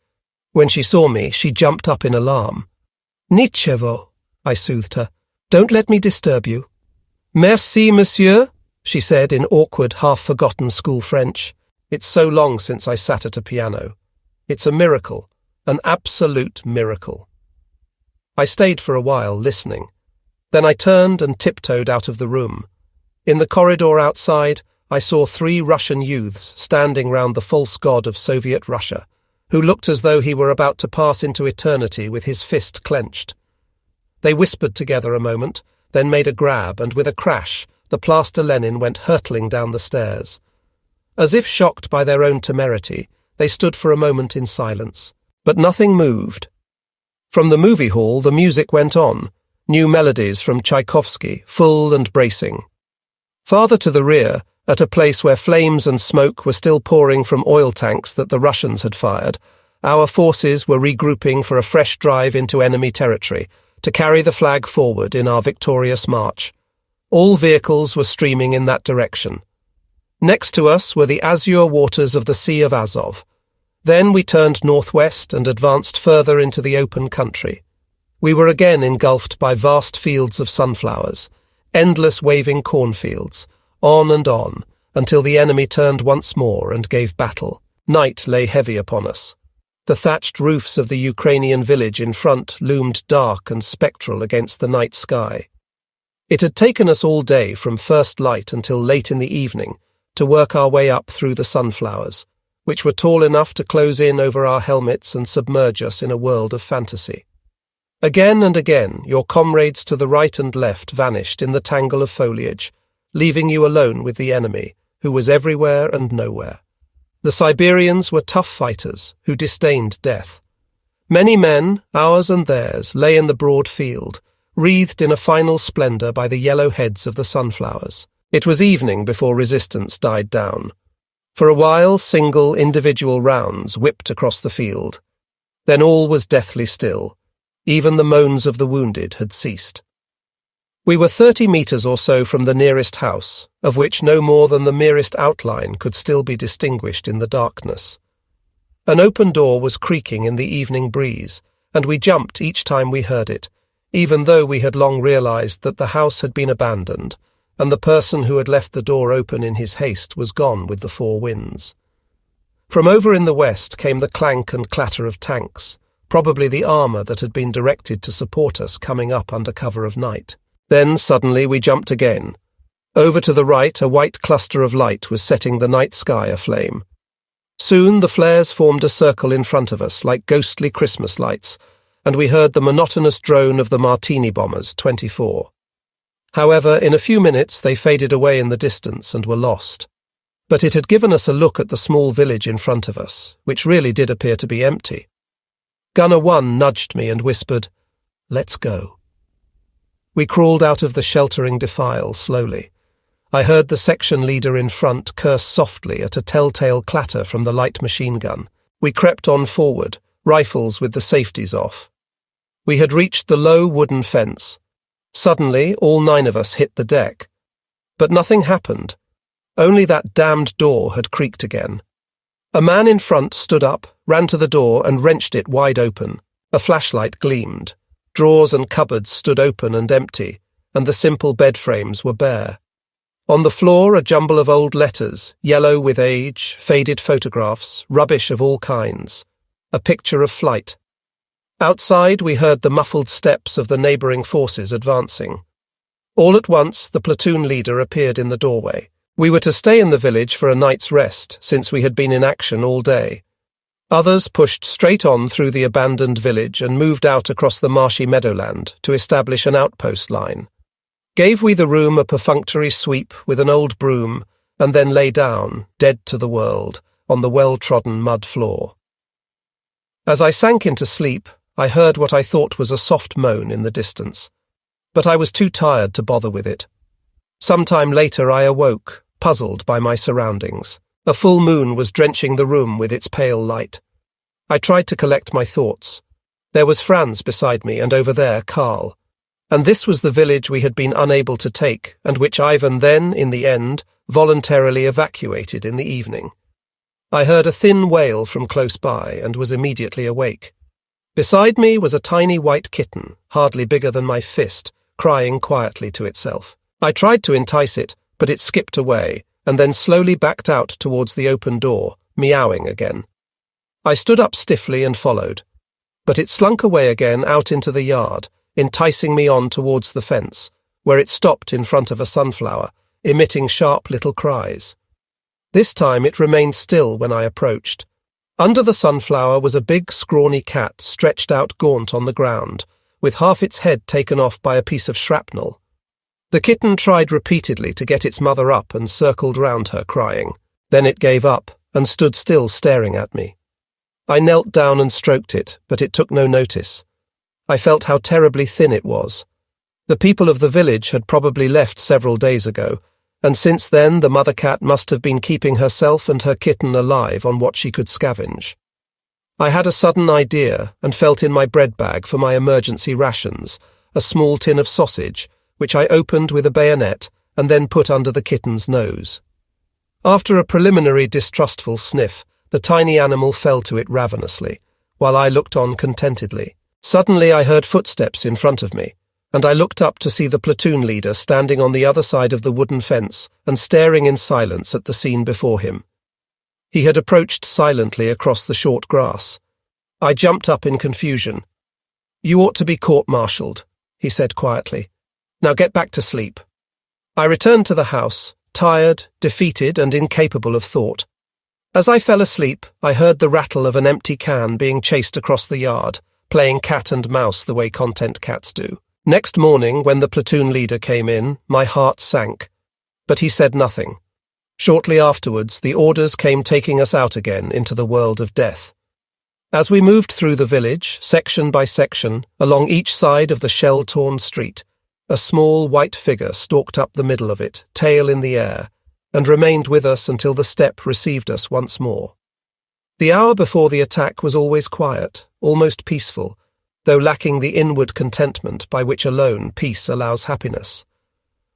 When she saw me, she jumped up in alarm. "Nichevo," I soothed her. "Don't let me disturb you." "Merci, monsieur," she said in awkward, half-forgotten school French. It's so long since I sat at a piano. It's a miracle, an absolute miracle. I stayed for a while, listening. Then I turned and tiptoed out of the room. In the corridor outside, I saw 3 Russian youths standing round the false god of Soviet Russia, who looked as though he were about to pass into eternity with his fist clenched. They whispered together a moment, then made a grab, and with a crash, the plaster Lenin went hurtling down the stairs. As if shocked by their own temerity, they stood for a moment in silence. But nothing moved. From the movie hall, the music went on, new melodies from Tchaikovsky, full and bracing. Farther to the rear, at a place where flames and smoke were still pouring from oil tanks that the Russians had fired, our forces were regrouping for a fresh drive into enemy territory, to carry the flag forward in our victorious march. All vehicles were streaming in that direction. Next to us were the azure waters of the Sea of Azov. Then we turned northwest and advanced further into the open country. We were again engulfed by vast fields of sunflowers, endless waving cornfields, on and on, until the enemy turned once more and gave battle. Night lay heavy upon us. The thatched roofs of the Ukrainian village in front loomed dark and spectral against the night sky. It had taken us all day from first light until late in the evening to work our way up through the sunflowers, which were tall enough to close in over our helmets and submerge us in a world of fantasy. Again and again, your comrades to the right and left vanished in the tangle of foliage, leaving you alone with the enemy, who was everywhere and nowhere. The Siberians were tough fighters who disdained death. Many men, ours and theirs, lay in the broad field, wreathed in a final splendor by the yellow heads of the sunflowers. It was evening before resistance died down. For a while, single, individual rounds whipped across the field. Then all was deathly still. Even the moans of the wounded had ceased. We were 30 meters or so from the nearest house, of which no more than the merest outline could still be distinguished in the darkness. An open door was creaking in the evening breeze, and we jumped each time we heard it, even though we had long realized that the house had been abandoned, and the person who had left the door open in his haste was gone with the four winds. From over in the west came the clank and clatter of tanks, probably the armor that had been directed to support us coming up under cover of night. Then suddenly we jumped again. Over to the right, a white cluster of light was setting the night sky aflame. Soon the flares formed a circle in front of us like ghostly Christmas lights, and we heard the monotonous drone of the Martini bombers 24. However, in a few minutes they faded away in the distance and were lost. But it had given us a look at the small village in front of us, which really did appear to be empty. Gunner 1 nudged me and whispered, "Let's go." We crawled out of the sheltering defile slowly. I heard the section leader in front curse softly at a telltale clatter from the light machine gun. We crept on forward, rifles with the safeties off. We had reached the low wooden fence. Suddenly, all 9 of us hit the deck. But nothing happened. Only that damned door had creaked again. A man in front stood up, ran to the door and wrenched it wide open. A flashlight gleamed. Drawers and cupboards stood open and empty, and the simple bed frames were bare. On the floor, a jumble of old letters, yellow with age, faded photographs, rubbish of all kinds. A picture of flight. Outside, we heard the muffled steps of the neighbouring forces advancing. All at once, the platoon leader appeared in the doorway. We were to stay in the village for a night's rest, since we had been in action all day. Others pushed straight on through the abandoned village and moved out across the marshy meadowland to establish an outpost line. Gave we the room a perfunctory sweep with an old broom, and then lay down, dead to the world, on the well-trodden mud floor. As I sank into sleep, I heard what I thought was a soft moan in the distance, but I was too tired to bother with it. Some time later I awoke, puzzled by my surroundings. A full moon was drenching the room with its pale light. I tried to collect my thoughts. There was Franz beside me, and over there Karl. And this was the village we had been unable to take, and which Ivan then, in the end, voluntarily evacuated in the evening. I heard a thin wail from close by, and was immediately awake. Beside me was a tiny white kitten, hardly bigger than my fist, crying quietly to itself. I tried to entice it, but it skipped away, and then slowly backed out towards the open door, meowing again. I stood up stiffly and followed, but it slunk away again out into the yard, enticing me on towards the fence, where it stopped in front of a sunflower, emitting sharp little cries. This time it remained still when I approached. Under the sunflower was a big, scrawny cat stretched out gaunt on the ground, with half its head taken off by a piece of shrapnel. The kitten tried repeatedly to get its mother up and circled round her, crying. Then it gave up and stood still staring at me. I knelt down and stroked it, but it took no notice. I felt how terribly thin it was. The people of the village had probably left several days ago, and since then the mother cat must have been keeping herself and her kitten alive on what she could scavenge. I had a sudden idea and felt in my bread bag for my emergency rations, a small tin of sausage, which I opened with a bayonet and then put under the kitten's nose. After a preliminary distrustful sniff, the tiny animal fell to it ravenously, while I looked on contentedly. Suddenly I heard footsteps in front of me, and I looked up to see the platoon leader standing on the other side of the wooden fence and staring in silence at the scene before him. He had approached silently across the short grass. I jumped up in confusion. "You ought to be court-martialed," he said quietly. "Now get back to sleep." I returned to the house, tired, defeated, and incapable of thought. As I fell asleep, I heard the rattle of an empty can being chased across the yard, playing cat and mouse the way content cats do. Next morning, when the platoon leader came in, my heart sank. But he said nothing. Shortly afterwards, the orders came taking us out again into the world of death. As we moved through the village, section by section, along each side of the shell-torn street, a small white figure stalked up the middle of it, tail in the air, and remained with us until the steppe received us once more. The hour before the attack was always quiet, almost peaceful, though lacking the inward contentment by which alone peace allows happiness.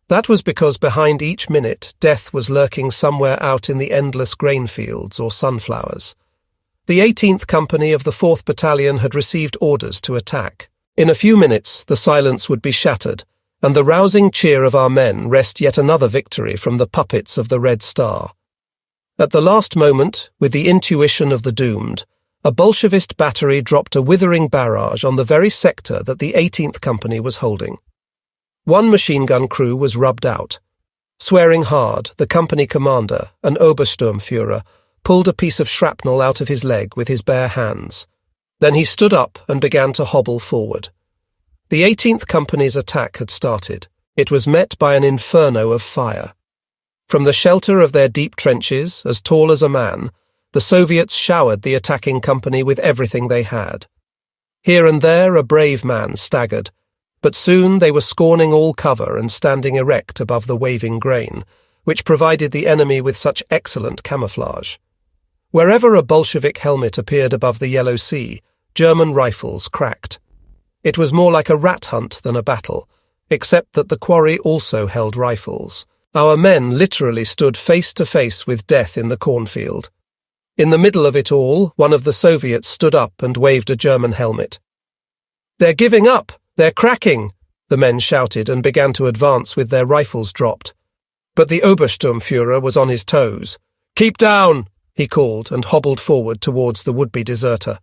That was because behind each minute death was lurking somewhere out in the endless grain fields or sunflowers. The 18th Company of the 4th Battalion had received orders to attack. In a few minutes the silence would be shattered, and the rousing cheer of our men wrest yet another victory from the puppets of the Red Star. At the last moment, with the intuition of the doomed, a Bolshevist battery dropped a withering barrage on the very sector that the 18th Company was holding. One machine gun crew was rubbed out. Swearing hard, the company commander, an Obersturmführer, pulled a piece of shrapnel out of his leg with his bare hands. Then he stood up and began to hobble forward. The 18th Company's attack had started. It was met by an inferno of fire. From the shelter of their deep trenches, as tall as a man, the Soviets showered the attacking company with everything they had. Here and there a brave man staggered, but soon they were scorning all cover and standing erect above the waving grain, which provided the enemy with such excellent camouflage. Wherever a Bolshevik helmet appeared above the yellow sea, German rifles cracked. It was more like a rat hunt than a battle, except that the quarry also held rifles. Our men literally stood face to face with death in the cornfield. In the middle of it all, one of the Soviets stood up and waved a German helmet. "They're giving up! They're cracking!" the men shouted and began to advance with their rifles dropped. But the Obersturmführer was on his toes. "Keep down!" he called and hobbled forward towards the would-be deserter.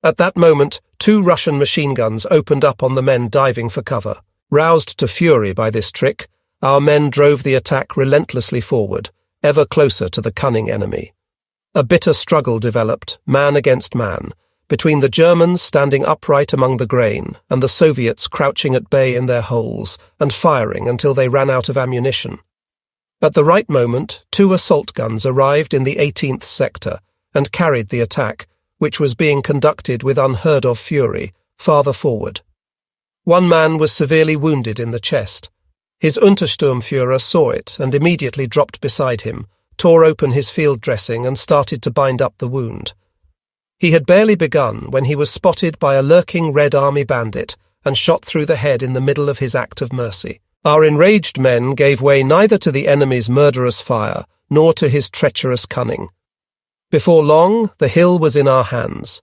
At that moment, 2 Russian machine guns opened up on the men diving for cover. Roused to fury by this trick, our men drove the attack relentlessly forward, ever closer to the cunning enemy. A bitter struggle developed, man against man, between the Germans standing upright among the grain and the Soviets crouching at bay in their holes and firing until they ran out of ammunition. At the right moment, 2 assault guns arrived in the 18th sector and carried the attack, which was being conducted with unheard-of fury, farther forward. One man was severely wounded in the chest. His Untersturmführer saw it and immediately dropped beside him, tore open his field dressing and started to bind up the wound. He had barely begun when he was spotted by a lurking Red Army bandit and shot through the head in the middle of his act of mercy. Our enraged men gave way neither to the enemy's murderous fire nor to his treacherous cunning. Before long, the hill was in our hands.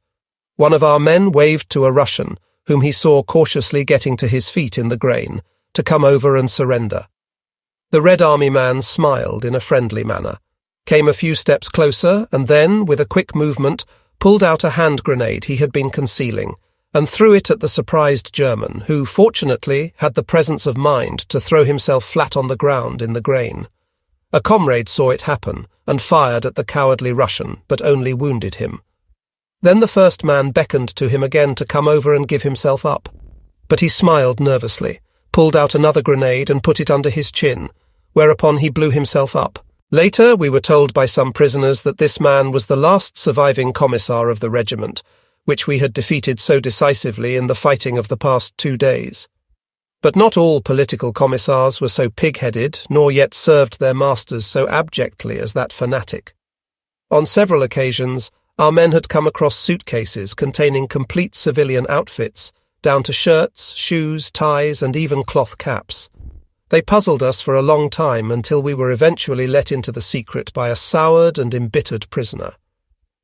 One of our men waved to a Russian, whom he saw cautiously getting to his feet in the grain, to come over and surrender. The Red Army man smiled in a friendly manner, came a few steps closer, and then, with a quick movement, pulled out a hand grenade he had been concealing, and threw it at the surprised German, who, fortunately, had the presence of mind to throw himself flat on the ground in the grain. A comrade saw it happen, and fired at the cowardly Russian, but only wounded him. Then the first man beckoned to him again to come over and give himself up. But he smiled nervously, pulled out another grenade and put it under his chin, whereupon he blew himself up. Later, we were told by some prisoners that this man was the last surviving commissar of the regiment, which we had defeated so decisively in the fighting of the past 2 days. But not all political commissars were so pig-headed, nor yet served their masters so abjectly as that fanatic. On several occasions, our men had come across suitcases containing complete civilian outfits, down to shirts, shoes, ties, and even cloth caps. They puzzled us for a long time until we were eventually let into the secret by a soured and embittered prisoner.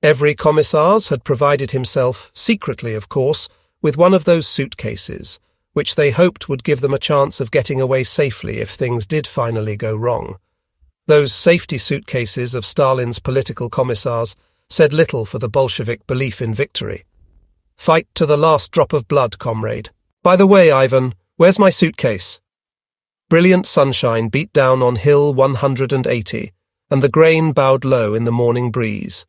Every commissars had provided himself, secretly of course, with one of those suitcases, which they hoped would give them a chance of getting away safely if things did finally go wrong. Those safety suitcases of Stalin's political commissars said little for the Bolshevik belief in victory. "Fight to the last drop of blood, comrade. By the way, Ivan, where's my suitcase?" Brilliant sunshine beat down on Hill 180, and the grain bowed low in the morning breeze.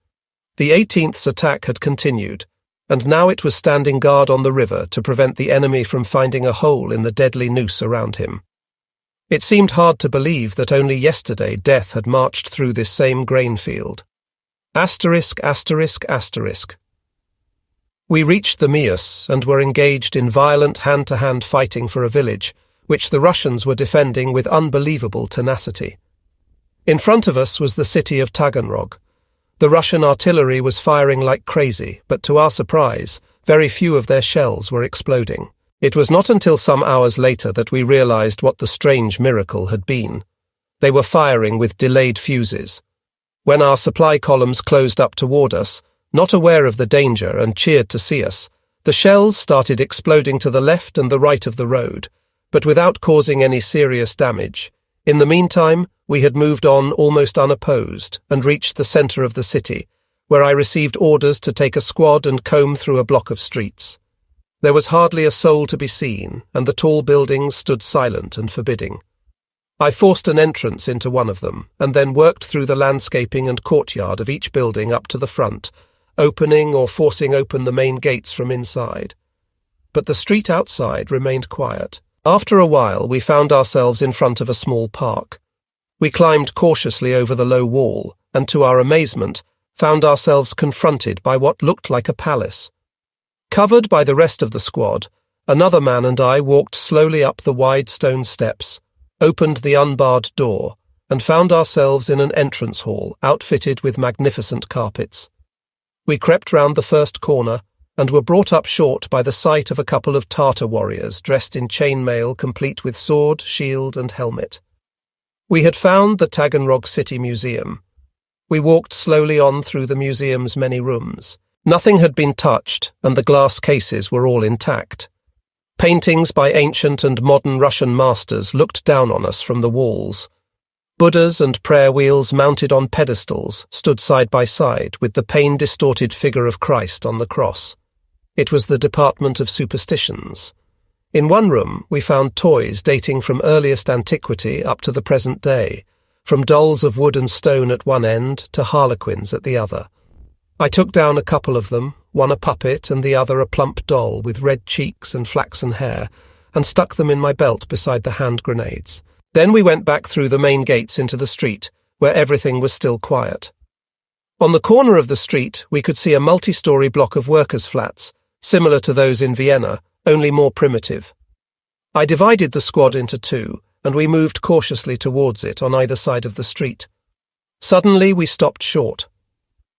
The 18th's attack had continued, and now it was standing guard on the river to prevent the enemy from finding a hole in the deadly noose around him. It seemed hard to believe that only yesterday death had marched through this same grain field. Asterisk, asterisk, asterisk. We reached the Mius and were engaged in violent hand-to-hand fighting for a village, which the Russians were defending with unbelievable tenacity. In front of us was the city of Taganrog. The Russian artillery was firing like crazy, but to our surprise, very few of their shells were exploding. It was not until some hours later that we realized what the strange miracle had been. They were firing with delayed fuses. When our supply columns closed up toward us, not aware of the danger and cheered to see us, the shells started exploding to the left and the right of the road, but without causing any serious damage. In the meantime, we had moved on almost unopposed and reached the center of the city, where I received orders to take a squad and comb through a block of streets. There was hardly a soul to be seen, and the tall buildings stood silent and forbidding. I forced an entrance into one of them, and then worked through the landscaping and courtyard of each building up to the front, opening or forcing open the main gates from inside. But the street outside remained quiet. After a while, we found ourselves in front of a small park. We climbed cautiously over the low wall, and to our amazement, found ourselves confronted by what looked like a palace. Covered by the rest of the squad, another man and I walked slowly up the wide stone steps, opened the unbarred door, and found ourselves in an entrance hall outfitted with magnificent carpets. We crept round the first corner, and were brought up short by the sight of a couple of Tartar warriors dressed in chainmail complete with sword, shield, and helmet. We had found the Taganrog City Museum. We walked slowly on through the museum's many rooms. Nothing had been touched, and the glass cases were all intact. Paintings by ancient and modern Russian masters looked down on us from the walls. Buddhas and prayer wheels mounted on pedestals stood side by side with the pain-distorted figure of Christ on the cross. It was the Department of Superstitions. In one room we found toys dating from earliest antiquity up to the present day, from dolls of wood and stone at one end to harlequins at the other. I took down a couple of them, one a puppet and the other a plump doll with red cheeks and flaxen hair, and stuck them in my belt beside the hand grenades. Then we went back through the main gates into the street, where everything was still quiet. On the corner of the street we could see a multi-story block of workers' flats, similar to those in Vienna, only more primitive. I divided the squad into two, and we moved cautiously towards it on either side of the street. Suddenly we stopped short.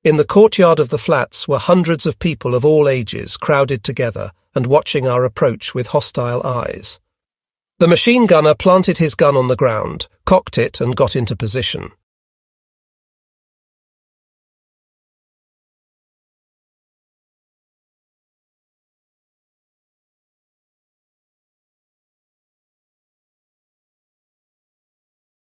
In the courtyard of the flats were hundreds of people of all ages crowded together and watching our approach with hostile eyes. The machine gunner planted his gun on the ground, cocked it and got into position.